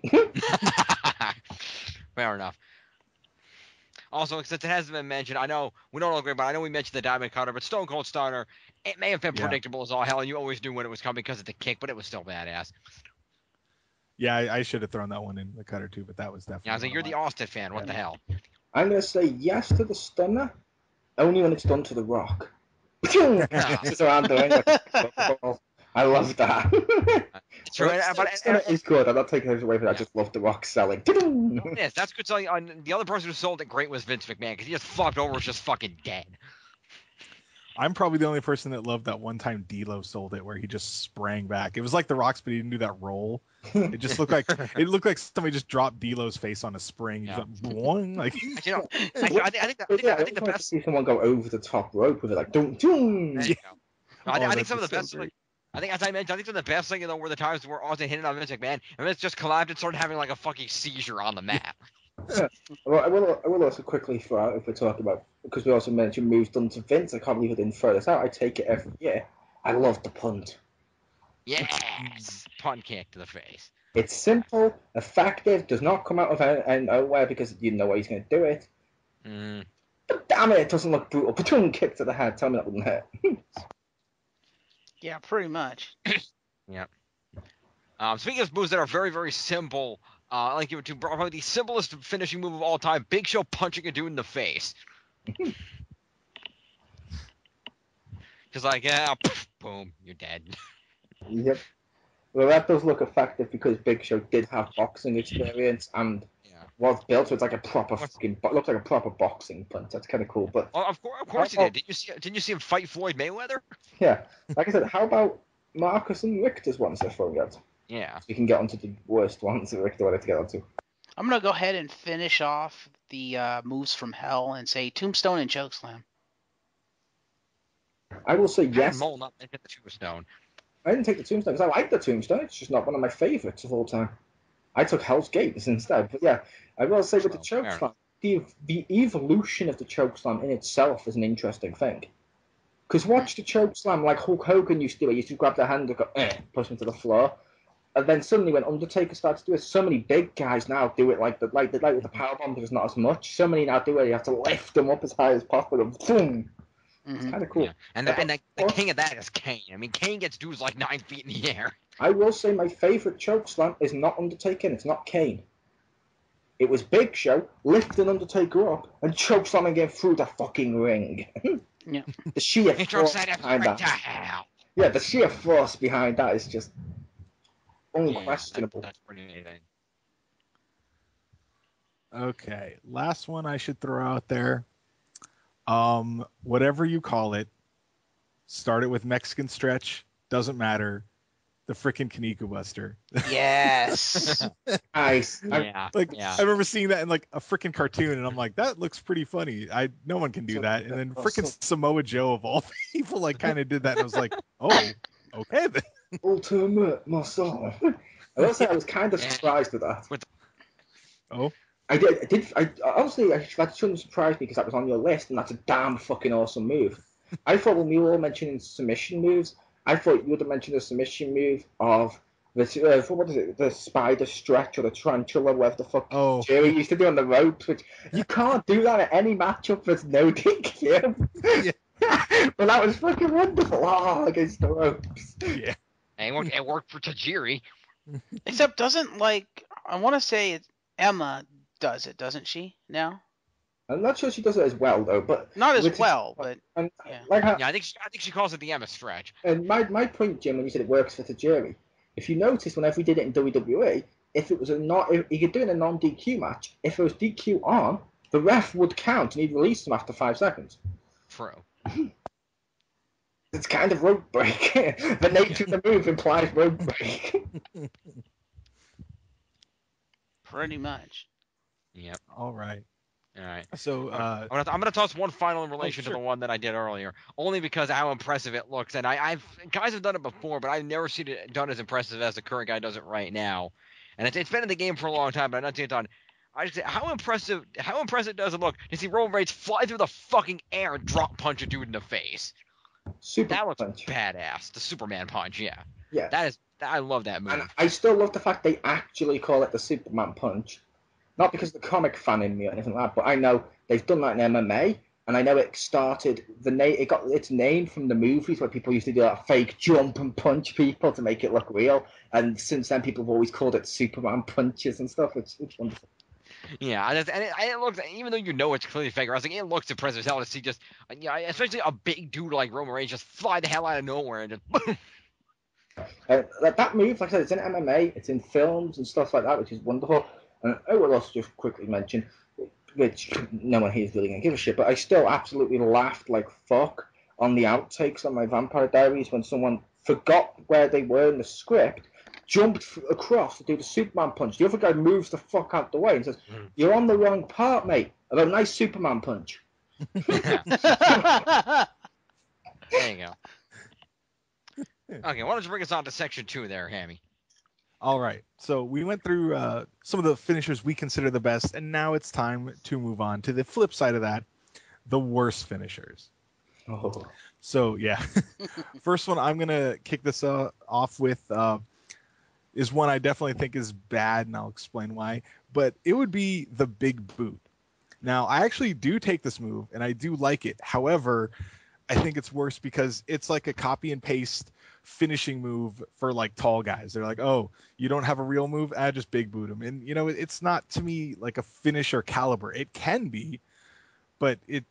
Fair enough. Also, since it hasn't been mentioned, I know we don't all agree, but I know we mentioned the Diamond Cutter, but Stone Cold Stunner, it may have been predictable as all hell, and you always knew when it was coming because of the kick, but it was still badass. Yeah, I should have thrown that one in the cutter too, but that was definitely. Yeah, I was like, you're the Austin fan. What the hell? I'm going to say yes to the Stunner, only when it's done to the Rock. Just around doing like, I love that. True, It's good. I'm not taking it away from that. I just love the Rock selling. Yes, that's good. The other person who sold it great was Vince McMahon because he just fucked over, was just fucking dead. I'm probably the only person that loved that one time D'Lo sold it, where he just sprang back. It was like the Rocks, but he didn't do that roll. It just looked like somebody just dropped D'Lo's face on a spring. Yeah. Just went, boing, like I think the best. See someone go over the top rope with it, like doom doom. There you go. I think some of the so best. great. I think, as I mentioned, I think some of the best thing were the times where Austin hit it on Vince McMahon, and Vince just collapsed and started having like a fucking seizure on the mat. Well, I will also quickly throw out, if we're talking about, because we also mentioned moves done to Vince. I can't believe I didn't throw this out. I take it every year. I love the punt. Yes, punt kick to the face. It's simple, effective, does not come out of nowhere because you know why he's going to do it. But damn it doesn't look brutal. Platoon kick to the head. Tell me that wouldn't hurt. Yeah, pretty much. Yeah. Speaking of moves that are very, very simple, I like to give it to probably the simplest finishing move of all time: Big Show punching a dude in the face. Just like, yeah, boom, you're dead. Yep. Well, that does look effective because Big Show did have boxing experience and was built, so it's like a proper looks like a proper boxing punch. That's kind of cool. But of course he did. Didn't you see him fight Floyd Mayweather? Yeah, like I said, how about Marcus and Richter's ones they're throwing out? Yeah. So we can get onto the worst ones that Richter wanted to get onto. I'm gonna go ahead and finish off the moves from Hell and say Tombstone and Chokeslam. I will say yes. Mole not the Tombstone. I didn't take the Tombstone because I like the Tombstone. It's just not one of my favorites of all time. I took Hell's Gates instead. But yeah, I will say with the Chokeslam, the evolution of the Chokeslam in itself is an interesting thing. Because watch the Chokeslam like Hulk Hogan used to do. He used to grab the hand and go, push him to the floor. And then suddenly when Undertaker starts to do it, so many big guys now do it like with the powerbomb, there's not as much. So many now do it, you have to lift them up as high as possible and boom. It's kind of cool. Yeah. And the king of that is Kane. I mean, Kane gets dudes like 9 feet in the air. I will say my favorite chokeslam is not Undertaker, it's not Kane. It was Big Show lifting Undertaker up and chokeslamming him through the fucking ring. Yeah. The sheer force behind that. Yeah, the sheer force behind that is just unquestionable. Yeah, that's pretty amazing. Okay, last one I should throw out there. Whatever you call it, start it with Mexican stretch, doesn't matter. The freaking Kaneko Buster. Yes. Nice. I remember seeing that in like a freaking cartoon, and I'm like, that looks pretty funny. No one can do that. And then freaking Samoa Joe of all people, like, kind of did that, and I was like, oh, okay then. Ultimate muscle. I will say I was kind of surprised with that. Oh. I honestly, that shouldn't surprise me because that was on your list, and that's a damn fucking awesome move. I thought when we were all mentioning submission moves, I thought you would have mentioned a submission move of the what is it, the spider stretch or the tarantula, whatever the fuck Jerry used to do on the ropes, which you can't do that at any matchup. There's no DQ. Yeah. But that was fucking wonderful. Against the ropes. Yeah. It worked for Tajiri. Except doesn't I want to say it's Emma does it, doesn't she? Now. I'm not sure she does it as well though, but not as well. But yeah, I think she calls it the Emma stretch. And my point, Jim, when you said it works for Tajiri, if you notice, whenever he did it in WWE, if it was if he could do it in a non-DQ match, if it was DQ on, the ref would count and he'd release him after 5 seconds. True. It's kind of rope break. The nature of the move implies rope break. Pretty much. Yep. All right. All right. So I'm gonna toss one final in relation to sure. the one that I did earlier, only because of how impressive it looks. And I've guys have done it before, but I've never seen it done as impressive as the current guy does it right now. And it's been in the game for a long time, but I've not seen it done. I just say how impressive does it look to see Roman Reigns fly through the fucking air and drop punch a dude in the face? That looks badass. The Superman punch, yeah. Yeah. I love that And move. I still love the fact they actually call it the Superman punch. Not because of the comic fan in me or anything like that, but I know they've done that in MMA, and I know it started it got its name from the movies where people used to do that fake jump and punch people to make it look real, and since then people have always called it Superman punches and stuff. It's wonderful. Yeah, and it looks, even though you know it's clearly fake wrestling, it looks impressive as hell to see just, especially a big dude like Roman Reigns just fly the hell out of nowhere and just boom. That move, like I said, it's in MMA, it's in films and stuff like that, which is wonderful. And I will also just quickly mention, which no one here is really going to give a shit, but I still absolutely laughed like fuck on the outtakes on my Vampire Diaries when someone forgot where they were in the script, jumped across to do the Superman punch. The other guy moves the fuck out the way and says, "You're on the wrong part, mate, of a nice Superman punch." There you go. Okay, why don't you bring us on to section 2 there, Hammy? All right. So we went through some of the finishers we consider the best, and now it's time to move on to the flip side of that, the worst finishers. Oh. So yeah, first one I'm gonna kick this off with is one I definitely think is bad, and I'll explain why. But it would be the big boot. Now I actually do take this move, and I do like it. However, I think it's worse because it's like a copy and paste finishing move for like tall guys. They're like, oh, you don't have a real move? I just big boot him. And it's not to me like a finisher caliber. It can be, but it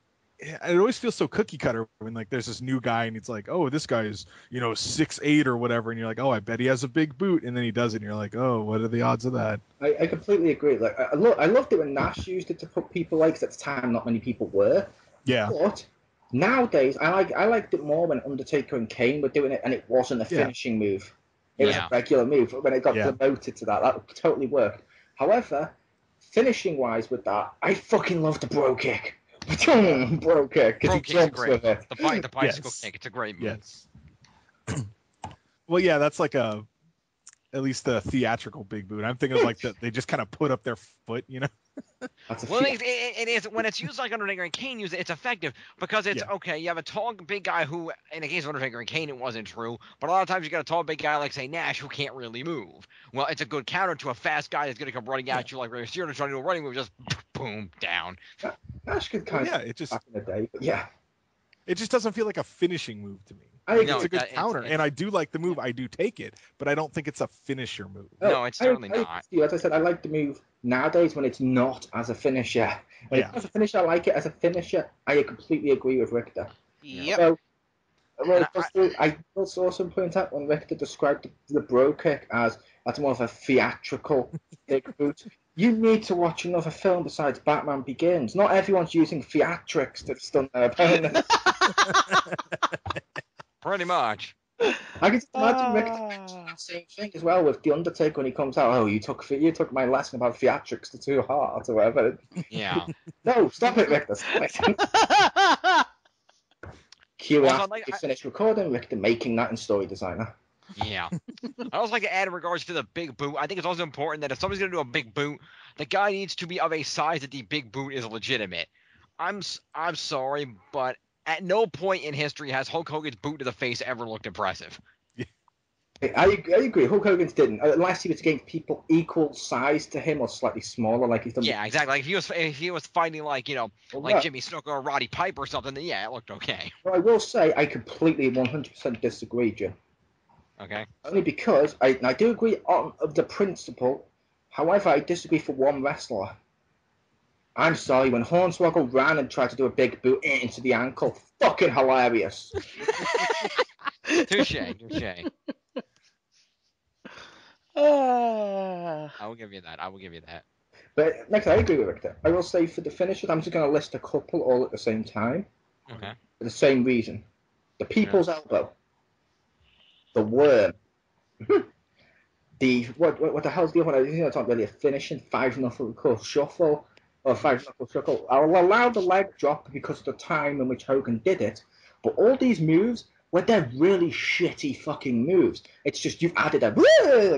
always feels so cookie cutter when like there's this new guy and it's like, oh, this guy is 6'8" or whatever, and you're like, oh, I bet he has a big boot, and then he does it, and you're like, oh, what are the odds of that? I completely agree. Like I loved it when Nash used it to put people like, 'cause at the time not many people were. Yeah. But nowadays, I liked it more when Undertaker and Kane were doing it, and it wasn't a finishing move. It was a regular move. When it got demoted to that totally worked. However, finishing wise with that, I fucking love the bro kick. Bro kick, because he jumps with it. The bicycle kick. It's a great move. Yes. Well, yeah, that's like at least the theatrical big boot. I'm thinking of like they just kind of put up their foot, Well, it is when it's used like Undertaker and Kane use it, it's effective because it's okay. You have a tall big guy who, in the case of Undertaker and Kane, it wasn't true. But a lot of times you got a tall big guy like say Nash who can't really move. Well, it's a good counter to a fast guy that's going to come running at you like Rey Mysterio trying to do a running move, just boom down. Nash could kind of it just back in the day, but yeah. It just doesn't feel like a finishing move to me. It's a good counter, and I do like the move. I do take it, but I don't think it's a finisher move. No, it's certainly not. As I said, I like the move nowadays when it's not as a finisher. When it's as a finisher, I like it. As a finisher, I completely agree with Richter. Yep. I also point out when Richter described the bro kick as that's more of a theatrical big boot. You need to watch another film besides Batman Begins. Not everyone's using theatrics to stun their opponent. Pretty much. I can just imagine Rick the same thing as well with The Undertaker when he comes out. Oh, you took my lesson about theatrics to too hard or whatever. Yeah. No, stop it, Richter. Q after you finish recording, Richter making that in Story Designer. Yeah. I also like to add in regards to the big boot, I think it's also important that if somebody's going to do a big boot, the guy needs to be of a size that the big boot is legitimate. I'm sorry, but at no point in history has Hulk Hogan's boot to the face ever looked impressive. I agree. Hulk Hogan's didn't, unless he was against people equal size to him or slightly smaller, like he's done. Yeah, exactly. Like if he was fighting like Jimmy Snuka or Roddy Piper or something, then yeah, it looked okay. Well, I will say I completely 100% disagree, Jim. Okay. Only because I do agree on the principle. However, I disagree for one wrestler. I'm sorry, when Hornswoggle ran and tried to do a big boot into the ankle, fucking hilarious. Touche. I will give you that. But next, I agree with Victor. I will say for the finishers, I'm just going to list a couple all at the same time. Okay. For the same reason. The People's Elbow. The Worm. What the hell's the other one? It's not really a finishing 5-0 shuffle. or five knuckle chuckle. I'll allow the leg drop because of the time in which Hogan did it, but all these moves, where they're really shitty fucking moves, it's just you've added a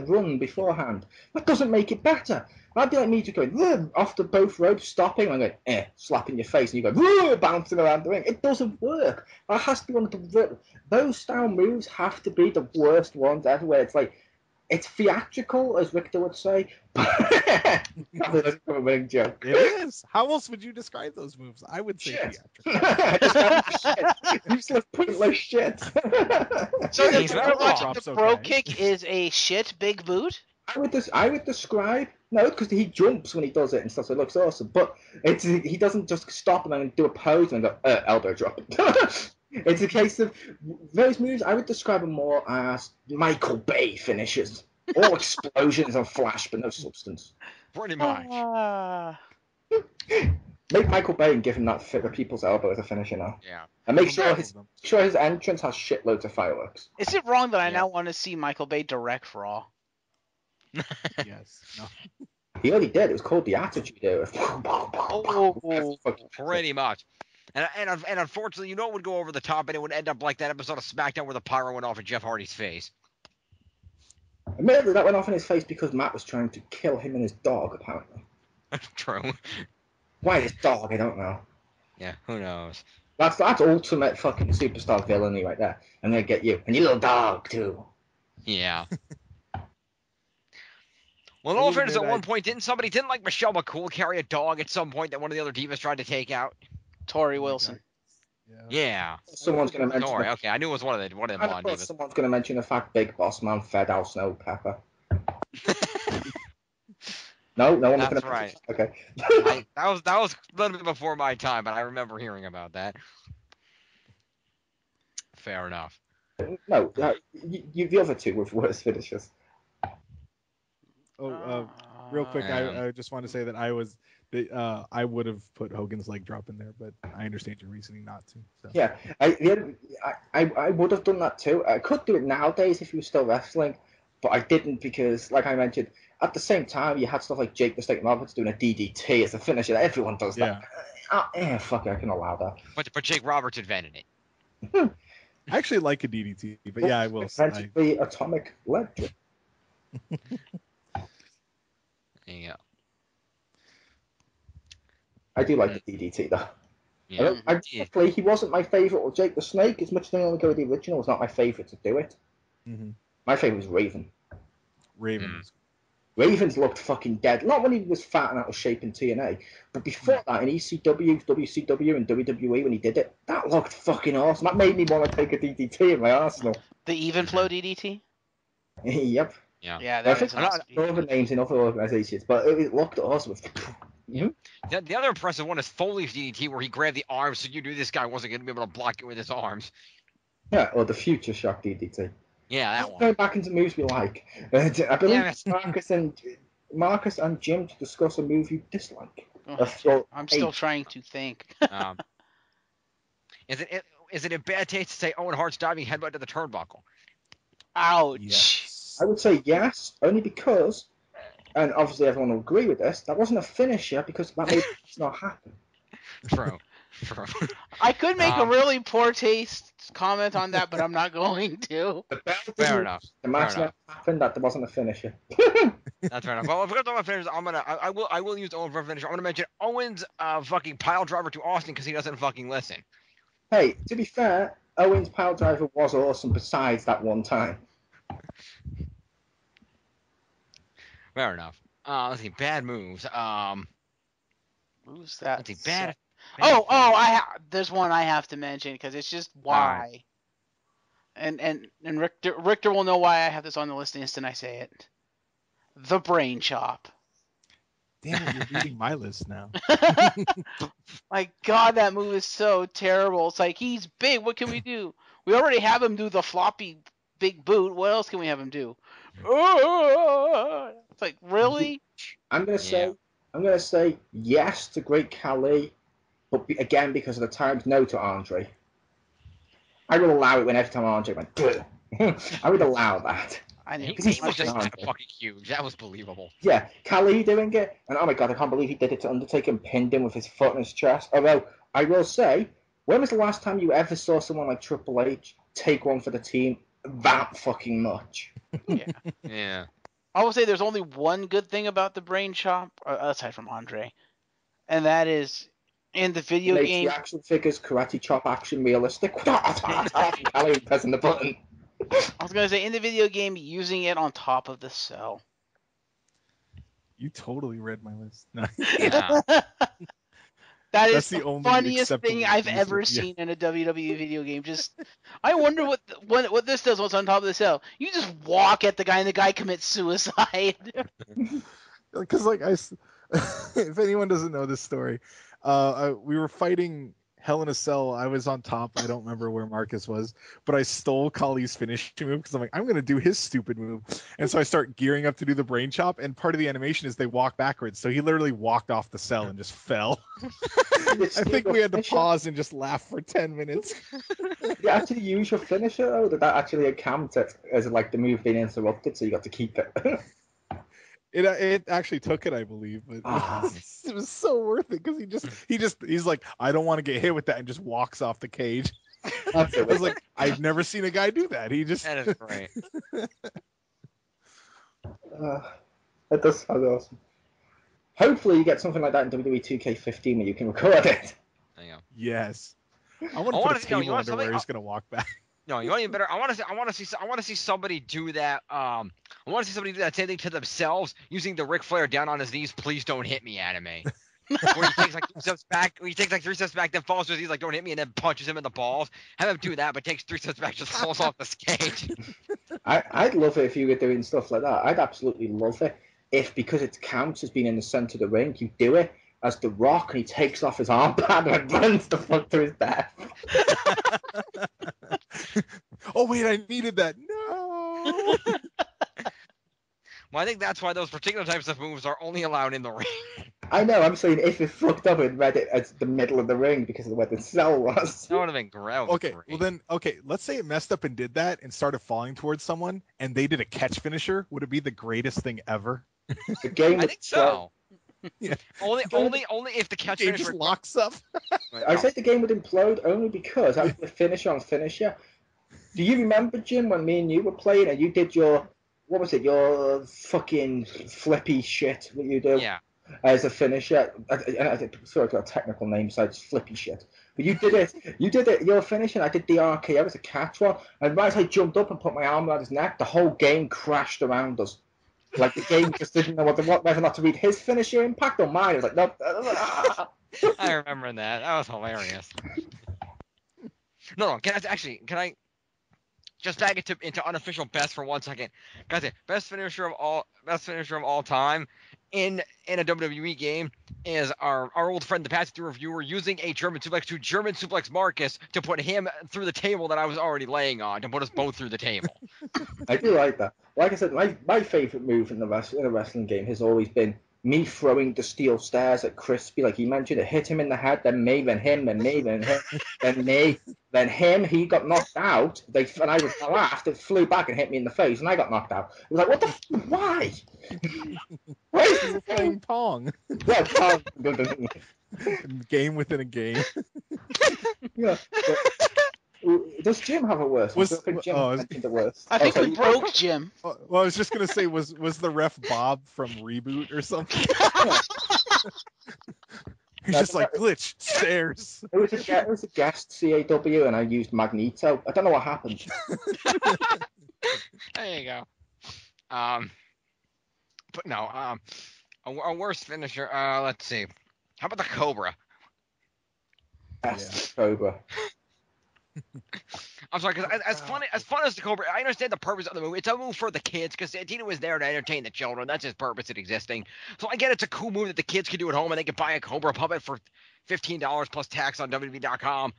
run beforehand. That doesn't make it better. That'd be like me just going off the both ropes, stopping, and going, slapping your face, and you go, bouncing around the ring. It doesn't work. That has to be one of the... Those style moves have to be the worst ones ever, where it's like, it's theatrical, as Victor would say. Probably doesn't come a winning joke. It is. How else would you describe those moves? I would say Shit. theatrical. Shit. Useless, pointless shit. So He's not wrong. the bro kick is a shit big boot? I would describe because he jumps when he does it and stuff, so it looks awesome. But he doesn't just stop and then do a pose and go elbow drop. It's a case of those moves. I would describe them more as Michael Bay finishes, all explosions and flash, but no substance. Pretty much. Make Michael Bay and give him that fit of people's elbow as a finisher now. Yeah. And make sure his entrance has shitloads of fireworks. Is it wrong that I now want to see Michael Bay direct Raw? Yes. No. He already did. It was called the Attitude Era. Pretty much. And unfortunately, you know it would go over the top, and it would end up like that episode of SmackDown where the pyro went off in Jeff Hardy's face. Admittedly, that went off in his face because Matt was trying to kill him and his dog, apparently. True. Why his dog? I don't know. Yeah, who knows? That's ultimate fucking superstar villainy right there. I'm gonna get you and your little dog too. Yeah. Well, in all fairness, at one point, didn't like Michelle McCool carry a dog at some point that one of the other divas tried to take out? Tori Wilson. Yeah. Someone's gonna mention. Tori. Okay, I knew it was one of the blonde divas. Someone's gonna mention the fact Big Boss Man fed Al Snow Pepper. No, no one's That's gonna. right. Okay. that was a little bit before my time, but I remember hearing about that. Fair enough. No, the other two were worse finishes. Real quick, I just want to say that I would have put Hogan's leg drop in there, but I understand your reasoning not to. So. Yeah, I would have done that too. I could do it nowadays if he was still wrestling, but I didn't because, like I mentioned, at the same time you had stuff like Jake the Snake Roberts doing a DDT as a finisher. Everyone does that. Fuck it, I can allow that. But Jake Roberts invented it. I actually like a DDT, but yeah, I will. The atomic leg drop. Yeah. I do like the DDT though. Yeah. Actually, he wasn't my favourite or Jake the Snake. As much as I only go with the original, was not my favourite to do it. Mm-hmm. My favourite was Raven. Ravens looked fucking dead. Not when he was fat and out of shape in TNA, but before that in ECW, WCW, and WWE when he did it, that looked fucking awesome. That made me want to take a DDT in my arsenal. The Even Flow DDT? Yep. Yeah, that is not other names in other organizations, but it looked awesome. The other impressive one is Foley's DDT, where he grabbed the arms, so you knew this guy wasn't going to be able to block it with his arms. Yeah, or the Future Shock DDT. Yeah, that one. Going back into moves we like. I believe Marcus and Jim to discuss a move you dislike. I'm still trying to think. Is it a bad taste to say Owen Hart's diving headbutt to the turnbuckle? Ouch. Yes. I would say yes, only because, and obviously everyone will agree with this, that wasn't a finisher because that made it not happen. True. I could make a really poor taste comment on that, but I'm not going to. Fair enough. The match never happened. That there wasn't a finisher. That's fair enough. Well, if we're gonna talk about finishers, I will use Owen for a finisher. I'm gonna mention Owen's fucking pile driver to Austin because he doesn't fucking listen. Hey, to be fair, Owen's pile driver was awesome. Besides that one time. Fair enough. Let's see. Bad moves. Who's that? Let's see. Bad. There's one I have to mention because it's just why. Right. And Richter will know why I have this on the list the instant I say it. The brain chop. Damn it, you're reading my list now. My God, that move is so terrible. It's like, he's big. What can we do? We already have him do the floppy big boot. What else can we have him do? It's like, really? I'm gonna say yes to Great Khali, but again because of the times, no to Andre. I would allow it when every time Andre went. I would allow that. I knew. He was just Andre. fucking huge. That was believable. Yeah, Khali doing it, and oh my god, I can't believe he did it to Undertaker and pinned him with his foot in his chest. Although, I will say, when was the last time you ever saw someone like Triple H take one for the team that fucking much? Yeah. Yeah. I will say there's only one good thing about the brain chop, aside from Andre, and that is in the video Makes game. the action figures karate chop action realistic. Khali pressing the button. I was gonna say in the video game, using it on top of the cell. You totally read my list. No. Yeah. That is That's the the only funniest acceptable thing I've use ever of- yeah. seen in a WWE video game. Just, I wonder what this does. What's on top of the cell? You just walk at the guy, and the guy commits suicide. Because if anyone doesn't know this story, we were fighting Hell in a Cell. I was on top. I don't remember where Marcus was, but I stole Kali's finishing move because I'm like, I'm gonna do his stupid move, and so I start gearing up to do the brain chop. And part of the animation is they walk backwards, so he literally walked off the cell and just fell. I think we had to pause and just laugh for 10 minutes. Did you actually use your finisher, though? Did that actually account as like the move being interrupted, so you got to keep it? It actually took it, I believe, but it was so worth it because he's like, I don't want to get hit with that, and just walks off the cage. That's I it. was like, I've never seen a guy do that. He just That is great. That does sound awesome. Hopefully, you get something like that in WWE 2K15 where you can record it. There you go. yes. I want to I put wanna a see- table you want under where something? he's gonna walk back. No, you want even better. I want to see somebody do that. I want to see somebody do that same thing to themselves using the Ric Flair down on his knees. Please don't hit me anime. Where he takes like 3 steps back. Where he takes like 3 steps back, then falls to his knees like don't hit me, and then punches him in the balls. Have him do that, but takes 3 steps back, just falls off the stage. I'd love it if you were doing stuff like that. I'd absolutely love it if, because it counts as being in the centre of the ring, you do it as The Rock and he takes off his armband and runs the fuck to his death. Oh wait, I needed that. No. Well, I think that's why those particular types of moves are only allowed in the ring. I know, I'm saying if it fucked up and read it as the middle of the ring because of where the cell was. That would have been great. Okay, well then, let's say it messed up and did that and started falling towards someone, and they did a catch finisher. Would it be the greatest thing ever? The game I think so. Yeah. Only if the catch Game finish just locks up. I say the game would implode only because that was the finisher on finisher. Do you remember, Jim, when me and you were playing and you did your, what was it, your fucking flippy shit that you do Yeah. as a finisher? Sorry, I've got a technical name besides flippy shit. But you did it, your finish, and I did the RKO as a catch one. And right as I jumped up and put my arm around his neck, the whole game crashed around us. Like the game just didn't know whether or not to read his finisher impact or mine. It was like, nope. I remember that. That was hilarious. No, can I just back it into unofficial best for 1 second? Guys, best finisher of all time in a WWE game is our old friend, the Patsy reviewer, using a German suplex to German suplex Marcus to put him through the table that I was already laying on, to put us both through the table. I do like that. Like I said, my favourite move in a wrestling game has always been me throwing the steel stairs at Crispy, like he mentioned. It hit him in the head, then me, then him, then me, then him, then me, then him. He got knocked out. And I laughed. It flew back and hit me in the face, and I got knocked out. It was like, what the? Why? We were playing Pong. Yeah, Pong. Game within a game. Yeah. Does Jim have a worst? I think Jim mentioned the worst. I think we broke Jim. Well, I was just gonna say, was the ref Bob from Reboot or something? He's just like, glitch stairs. It was a guest CAW, and I used Magneto. I don't know what happened. There you go. But no, a worst finisher. Let's see. How about the Cobra? Yes, Cobra. I'm sorry, because as fun as the Cobra, I understand the purpose of the move. It's a move for the kids, because Santino was there to entertain the children. That's his purpose in existing. So I get it's a cool move that the kids can do at home, and they can buy a Cobra puppet for $15 plus tax on WWE.com,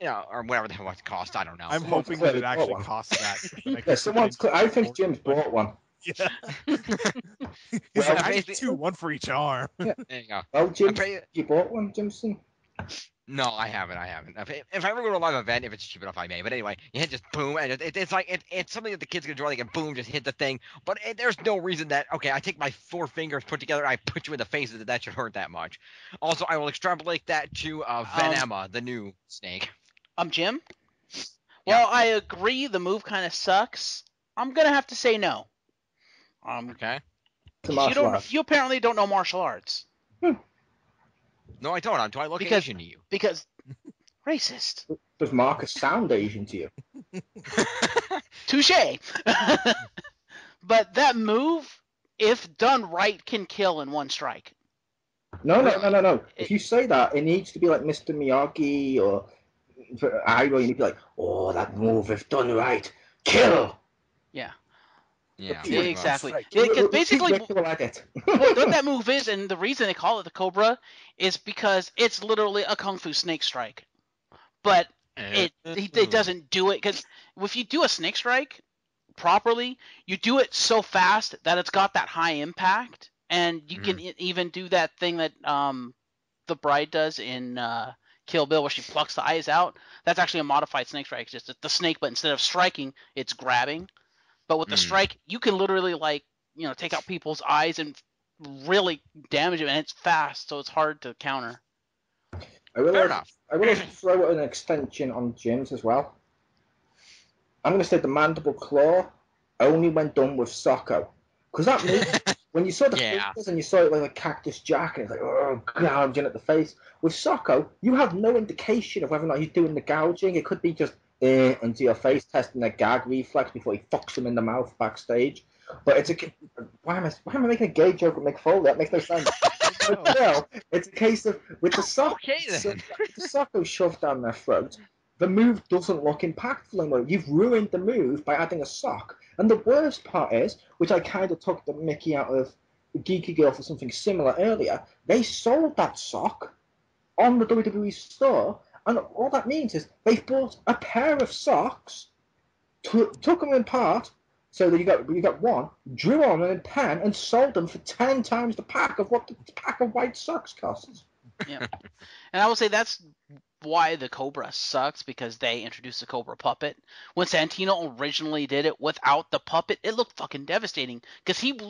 or whatever the hell it costs. I don't know. I'm hoping that it actually costs that. Yeah, I think Jim's bought one. Yeah. He's like, I need 2, 1 for each arm. Yeah. There you go. Well, Jim, you bought one, Jimson? No, I haven't. If I ever go to a live event, if it's cheap enough, I may. But anyway, you hit just boom, and it's like it's something that the kids can enjoy. They can boom, just hit the thing. But there's no reason that okay, I take my 4 fingers put together, I put you in the face that should hurt that much. Also, I will extrapolate that to Venema, the new snake. Jim. Yeah. Well, I agree. The move kind of sucks. I'm gonna have to say no. Okay. You apparently don't know martial arts. No, I don't. Do I look Because- Asian to you? Because racist. Does Marcus sound Asian to you? Touche. But that move, if done right, can kill in one strike. No. If you say that, it needs to be like Mr. Miyagi or Iroh. You need to be like, oh, that move, if done right, kill. Yeah. Yeah. Exactly. Because Because basically, edit. what that move is, and the reason they call it the Cobra, is because it's literally a kung fu snake strike. But it doesn't do it because if you do a snake strike properly, you do it so fast that it's got that high impact, and you can even do that thing that the bride does in Kill Bill where she plucks the eyes out. That's actually a modified snake strike. It's just the snake, but instead of striking, it's grabbing. But with the strike, you can literally take out people's eyes and really damage them, and it's fast, so it's hard to counter. Fair enough. I will throw an extension on Jim's as well. I'm going to say the mandible claw only when done with Socko. Because that move, when you saw the fingers and you saw it like a Cactus Jack, and it's like, oh, gouging at the face. With Socko, you have no indication of whether or not he's doing the gouging. It could be just into your face, testing a gag reflex before he fucks him in the mouth backstage. But it's why am I making a gay joke with Mick Foley? That makes no sense. But no, it's a case of with the Socko shoved down their throat, the move doesn't look impactful anymore. You've ruined the move by adding a sock. And the worst part is, which I kind of took the mickey out of Geeky Girl for something similar earlier, they sold that sock on the WWE store, and all that means is they've bought a pair of socks, took them apart, so that you got one, drew on them in pen, and sold them for 10 times the pack of what the pack of white socks costs. Yeah, and I will say that's why the Cobra sucks, because they introduced the Cobra puppet. When Santino originally did it without the puppet, it looked fucking devastating, because it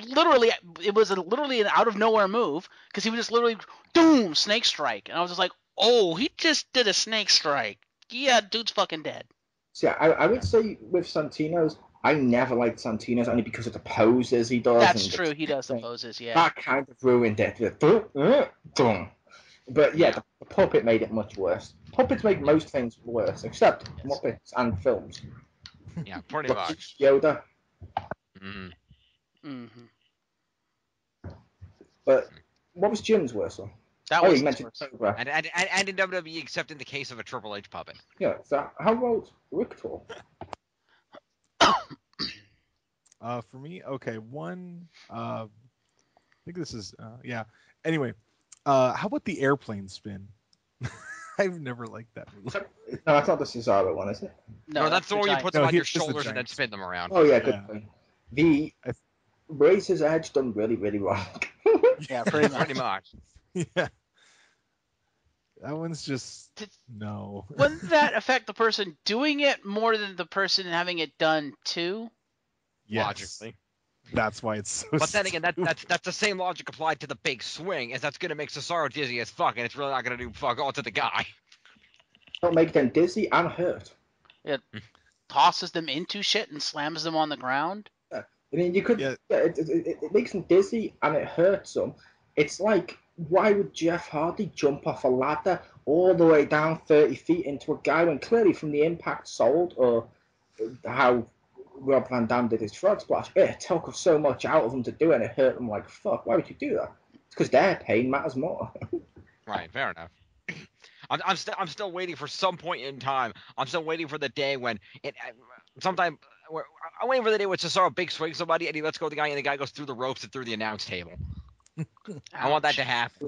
was literally an out of nowhere move, because he was just literally boom, snake strike, and I was just like, oh, he just did a snake strike. Yeah, dude's fucking dead. See, I would say with Santino's, I never liked Santino's only because of the poses he does. That's true, he does the poses, yeah. That kind of ruined it. But yeah, the puppet made it much worse. Puppets make most things worse, except Muppets and films. Yeah, pretty much. Yoda. But what was Jim's worst one? You mentioned Cobra. And in WWE, except in the case of a Triple H puppet. Yeah, so how about Rictor? For me, okay, one. I think this is Anyway, how about the airplane spin? I've never liked that move. No, that's not the Cesaro one, is it? No, that's the one where you put them on your shoulders and then spin them around. Oh yeah, good point. The Razor's Edge done really, really wrong. Yeah, pretty much. Yeah. That one's just no. Wouldn't that affect the person doing it more than the person having it done too? Yes. Logically. That's why it's so But then again, that's the same logic applied to the big swing, as that's going to make Cesaro dizzy as fuck, and it's really not going to do fuck all to the guy. It'll make them dizzy and hurt. It tosses them into shit and slams them on the ground. Yeah. I mean, you could. Yeah. It makes them dizzy and it hurts them. It's like, why would Jeff Hardy jump off a ladder all the way down 30 feet into a guy when clearly from the impact sold, or how Rob Van Dam did his frog splash, it took so much out of them to do it, and it hurt them like fuck. Why would you do that? It's because their pain matters more. Right, fair enough. I'm still waiting for some point in time. I'm still waiting for the day when I'm waiting for the day when Cesaro big swings somebody and he lets go of the guy and the guy goes through the ropes and through the announce table. I want that to happen.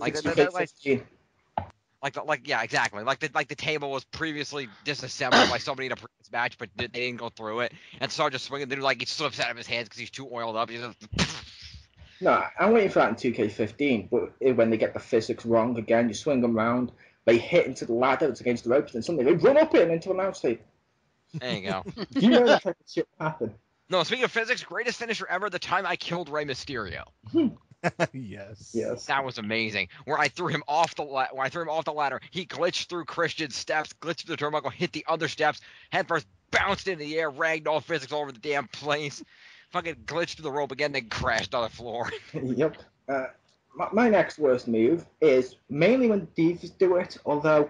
Yeah, exactly. Like the table was previously disassembled by somebody in a previous match, but they didn't go through it, and Cesaro just swinging. Then he slips out of his hands because he's too oiled up. He's just... No, I'm waiting for that in 2K15, but when they get the physics wrong again, you swing them round, They hit into the ladder, it's against the ropes, and suddenly they run up it and into an announce table. There you go. You know that type of shit will happen. No, speaking of physics, greatest finisher ever, the time I killed Rey Mysterio. Yes. Yes. That was amazing. Where I threw him off the ladder, he glitched through Christian's steps, glitched through the turnbuckle, hit the other steps, head first, bounced into the air, ragdoll physics all over the damn place, fucking glitched through the rope again, then crashed on the floor. Yep. My next worst move is mainly when divas do it, although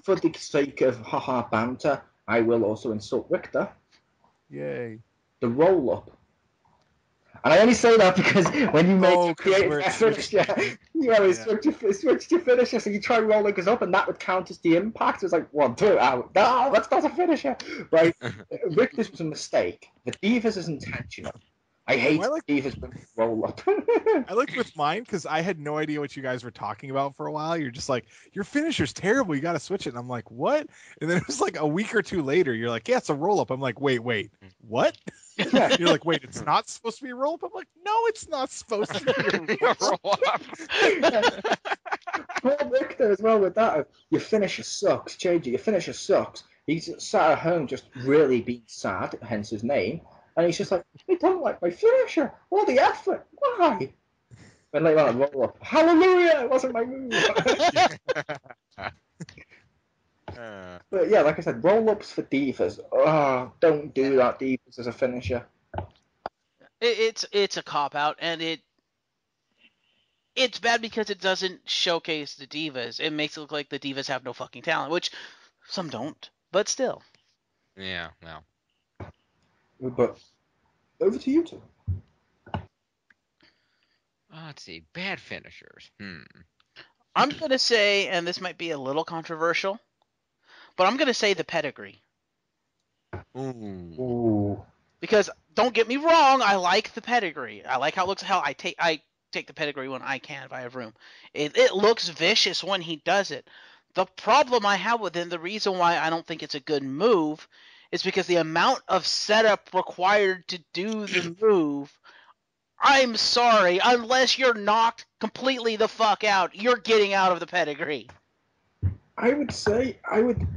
for the sake of haha banter, I will also insult Richter. Yay. The roll up. And I only say that because when you make a creative finisher, switch to finisher, so you try rolling us up, and that would count as the impact. It's like, 1, 2, out. No, that's not a finisher. Right? Richter's was a mistake. The divas is intentional. I hate divas with roll up. I looked with mine because I had no idea what you guys were talking about for a while. You're just like, your finisher's terrible. You got to switch it. And I'm like, what? And then it was like a week or two later. You're like, yeah, it's a roll up. I'm like, wait, what? Yeah. You're like, wait, it's not supposed to be a roll up. I'm like, no, it's not supposed to be a roll up. Poor Richter as well with that. Your finisher sucks. Change it. Your finisher sucks. He's sat at home just really being sad, hence his name. And he's just like, I don't like my finisher. All the effort. Why? And later on, roll up. Hallelujah! It wasn't my move. But yeah, like I said, roll ups for divas. Oh, don't do that, divas, as a finisher. It's a cop out, and it's bad because it doesn't showcase the divas. It makes it look like the divas have no fucking talent, which some don't, but still. Yeah, well. But over to you two. Let's see, bad finishers. I'm gonna say, and this might be a little controversial, but I'm gonna say the pedigree. Ooh. Because don't get me wrong, I like the pedigree. I like how it looks. How I take the pedigree when I can if I have room. It looks vicious when he does it. The problem I have with it, and the reason why I don't think it's a good move, is because the amount of setup required to do the move. I'm sorry, unless you're knocked completely the fuck out, you're getting out of the pedigree. I would say I would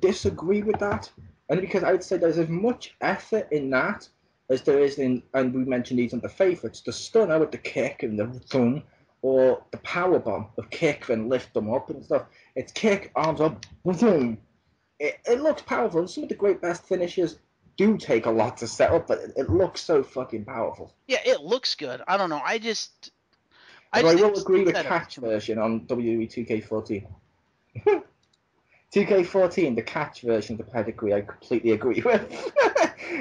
disagree with that, only because I would say there's as much effort in that as there is in, and we mentioned these under favourites, the stunner with the kick and the thumb, or the power bomb of kick and lift them up and stuff. It's kick, arms up, boom. It looks powerful, and some of the great best finishes do take a lot to set up, but it looks so fucking powerful. Yeah, it looks good. I don't know. I will agree with Catch version on WWE 2K14. 2K14, the catch version of the pedigree, I completely agree with.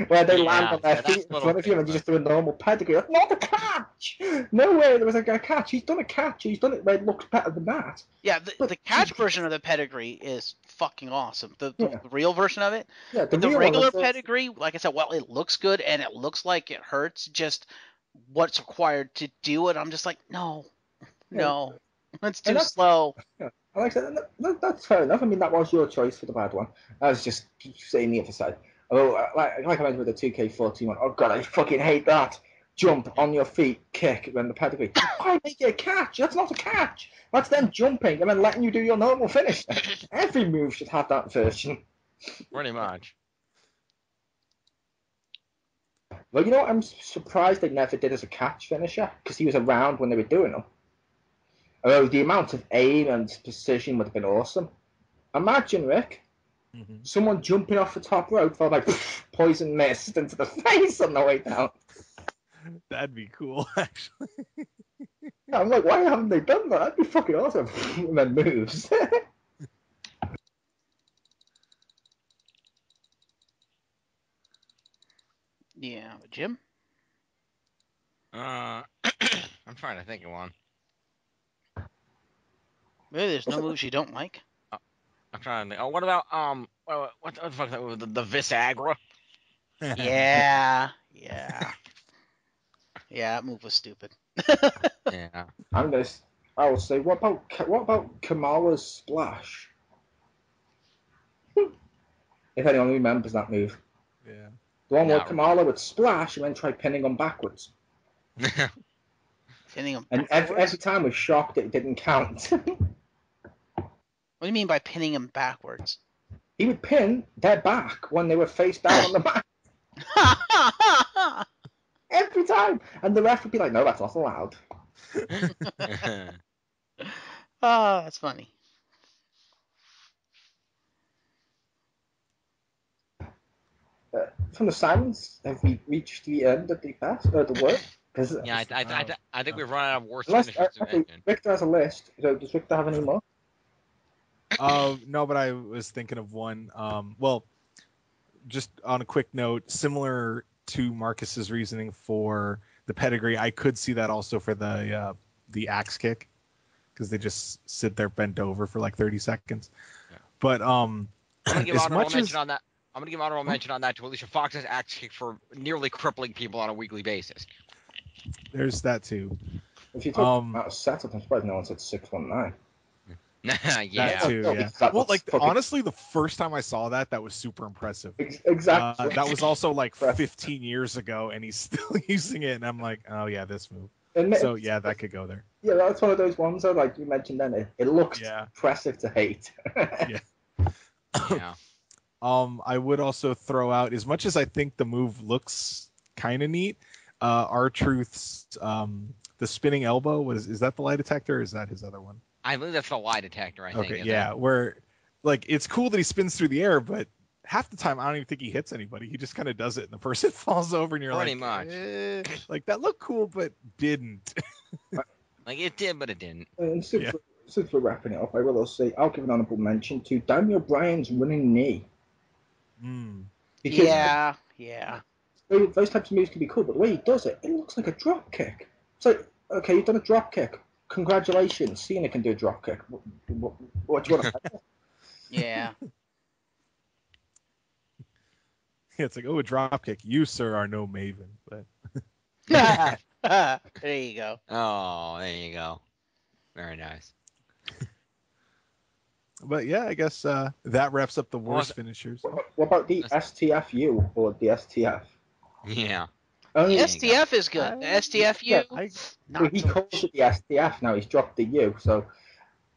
Where they land on their feet in front of you and you just do a normal pedigree. That's not a catch! No way there was a catch. He's done a catch. He's done it where it looks better than that. Yeah, the catch version of the pedigree is fucking awesome. The real version of it. Yeah, the regular pedigree, like I said, well, it looks good and it looks like it hurts. Just what's required to do it, I'm just like, no. It's too slow. Yeah. Like I said, that's fair enough. I mean, that was your choice for the bad one. I was just saying the other side. Oh, like I mentioned with the 2K14 one. Oh god, I fucking hate that. Jump on your feet, kick, then the pedigree. Why make it a catch? That's not a catch. That's them jumping and then letting you do your normal finish. Every move should have that version. Pretty much. Well, you know what? I'm surprised they never did as a catch finisher because he was around when they were doing them. Oh, the amount of aim and precision would have been awesome. Imagine, Rick, someone jumping off the top rope followed by poison mist into the face on the way down. That'd be cool, actually. I'm like, why haven't they done that? That'd be fucking awesome. And then moves. Yeah, Jim? I'm trying to think of one. Really, there's no moves you don't like? I'm trying to think. Oh, what about what the fuck? The Visagra? Yeah. Yeah, that move was stupid. Yeah. I will say, what about Kamala's splash? If anyone remembers that move. Yeah. The one where Kamala would splash and then try pinning him backwards. Pinning him and backwards? every time was shocked it didn't count. What do you mean by pinning him backwards? He would pin their back when they were face down on the mat. Every time. And the ref would be like, no, that's not allowed. Oh, that's funny. From the silence, have we reached the end of the the work? Yeah, I think we've run out of worst Unless, finishers to actually, mention. Victor has a list. So does Victor have any more? No, but I was thinking of one. Well, just on a quick note, similar to Marcus's reasoning for the pedigree, I could see that also for the axe kick, because they just sit there bent over for like 30 seconds. Yeah. But I'm gonna give as honorable much mention as on that. I'm gonna give honorable mention on that to Alicia Fox's axe kick for nearly crippling people on a weekly basis. there's that too. If you talk Um, about setup, I'm surprised no one said 619. That Yeah. too, yeah. That Well, looks like fucking- honestly, the first time I saw that, that was super impressive. Exactly. That was also like Impressive. 15 years ago, and he's still using it, and I'm like, oh yeah, this move. And So yeah, that could go there. yeah, that's one of those ones though, like you mentioned then. It looks Yeah. impressive to hate. Yeah. Yeah. I would also throw out, as much as I think the move looks kind of neat, R-Truth's the spinning elbow, is that the lie detector, or is that his other one? I believe that's the lie detector. I think. Okay, isn't yeah, it? where like it's cool that he spins through the air, but half the time I don't even think he hits anybody. He just kind of does it, and the person falls over, and you're Pretty like, much. like that looked cool, but didn't. Like it did, but it didn't. And Yeah. since we're wrapping it up, I will say I'll give an honourable mention to Daniel Bryan's running knee. Mm. Because Yeah. those types of moves can be cool, but the way he does it, it looks like a drop kick. It's like, okay, you've done a drop kick. Congratulations, Cena can do a drop kick. What do you want to say? Yeah. It's like, oh, a drop kick. You, sir, are no maven, but There you go. Oh, there you go. Very nice. yeah, I guess that wraps up the worst Was- finishers. What about the STFU or the STF? Yeah. Only, Yeah. STF is good. The STFU, Yeah, I well, not he so calls much. it the STF now. He's dropped the U, so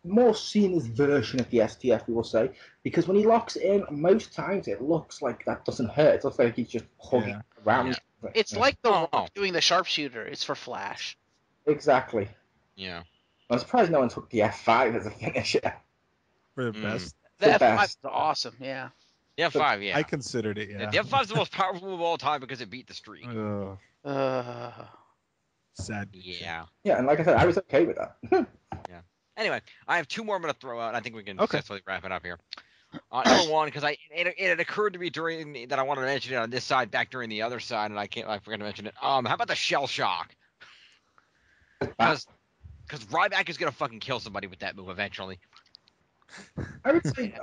more Cena's version of the STF, we will say, because when he locks it in, most times it looks like that doesn't hurt. It looks like he's just hugging Yeah. around. It's Yeah. like the Oh. Rock doing the sharpshooter. It's for Flash. Exactly. Yeah. I'm surprised no one took the F5 as a finisher. for the Mm. best. The The F5 best. is awesome. Yeah. The F5. Yeah. I considered it. Yeah. The F5 is the most powerful move of all time because it beat the streak. Ugh, Uh, sad. Yeah. Yeah, and like I said, I was okay with that. Anyway, I have two more I'm going to throw out. I think we can Okay. successfully wrap it up here. Number one, because it had occurred to me during that I wanted to mention it on this side, back during the other side, and I forgot to mention it. How about the shell shock? Because Ryback is going to fucking kill somebody with that move eventually. I would say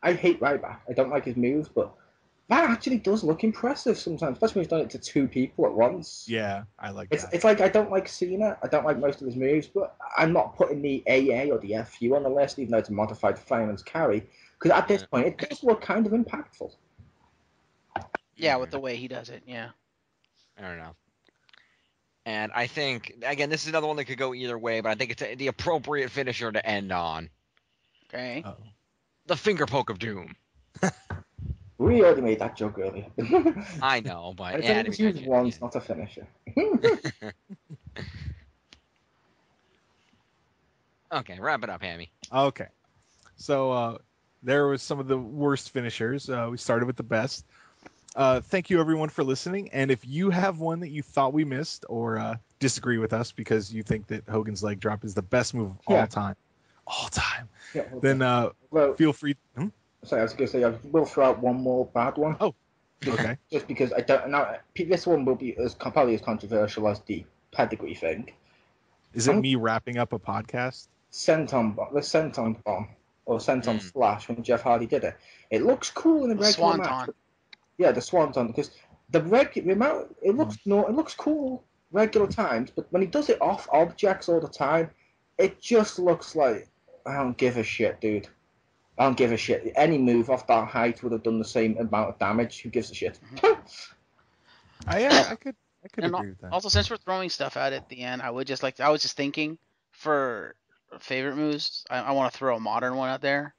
I hate Ryback. I don't like his moves, but that actually does look impressive sometimes, especially when he's done it to two people at once. Yeah, I like It's that. it's like I don't like Cena. I don't like most of his moves, but I'm not putting the AA or the FU on the list, even though it's a modified fireman's carry, because at this point it does look kind of impactful. yeah, with the way he does it. Yeah. I don't know. And I think, again, this is another one that could go either way, but I think it's the appropriate finisher to end on. Okay. Uh-oh. The finger poke of doom. We already made that joke earlier. I know, but It's yeah, only used once, not a finisher. Okay, wrap it up, Hammy. Okay. So there was some of the worst finishers. We started with the best. Thank you everyone for listening. And if you have one that you thought we missed or disagree with us because you think that Hogan's leg drop is the best move of all time, Yeah, then well, feel free. sorry, I was going to say I will throw out one more bad one. Oh, okay. Just because I don't know, this one will be probably as controversial as the pedigree thing. Is it me wrapping up a podcast? The senton bomb or senton slash when Jeff Hardy did it. It looks cool in a regular match. Swanton. But, yeah, the swanton, because the amount it looks cool regular times, but when he does it off objects all the time, it just looks like I don't give a shit, dude. I don't give a shit. Any move off that height would have done the same amount of damage. Who gives a shit? I could And agree with that. also, since we're throwing stuff out at the end, I was just thinking for favorite moves, I want to throw a modern one out there.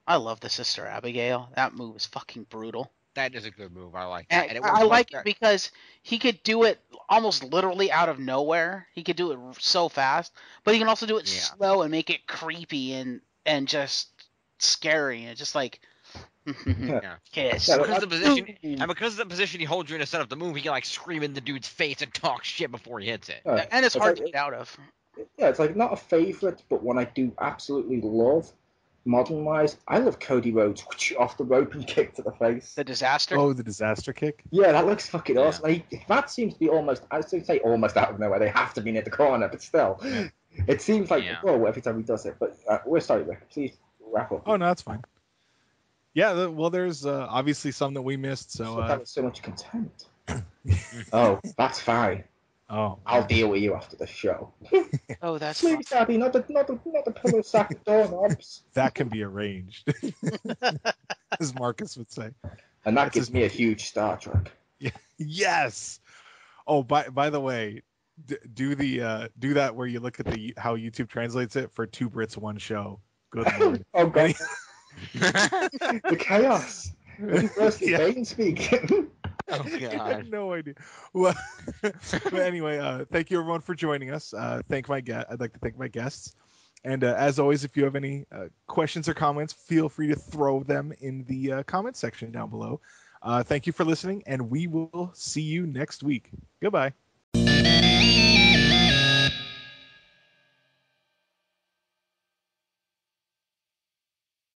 I love the Sister Abigail. That move is fucking brutal. That is a good move. I like that, And and it I works much like it better. because he could do it almost literally out of nowhere. He could do it so fast, but he can also do it Yeah. slow and make it creepy and just scary and just like Yeah. kiss. Yeah, Because that, the position Ooh. and because of the position he holds you in to set up the move, he can like scream in the dude's face and talk shit before he hits it. And it's hard like to get out of. yeah, it's like not a favorite, but one I do absolutely love. Modern wise, I love Cody Rhodes off the rope and kick to the face. The disaster. Oh, the disaster kick. Yeah, that looks fucking Yeah. awesome. That seems to be almost, I would say almost out of nowhere. They have to be near the corner, but still. Yeah. It seems like, Yeah. whoa, every time he does it. But we're sorry, Rick. Please wrap up. Oh no, that's fine. Yeah, well, there's obviously some that we missed. So That with so much contempt. Oh, that's fine. oh, I'll deal with you after the show. Oh, that's fine. Please, Daddy, not the pillow sack doorknobs. that can be arranged, as Marcus would say. And that That's gives his- me a huge Star Trek. Yes. Oh, by the way, do that where you look at how YouTube translates it for Two Brits One Show. Good lord. Oh god, Any- the chaos. It's worse than Yeah. Bane speaking. Oh I god. had no idea. Well, but anyway, thank you everyone for joining us. I'd like to thank my guests. And as always, if you have any questions or comments, feel free to throw them in the comment section down below. Thank you for listening, and we will see you next week. Goodbye.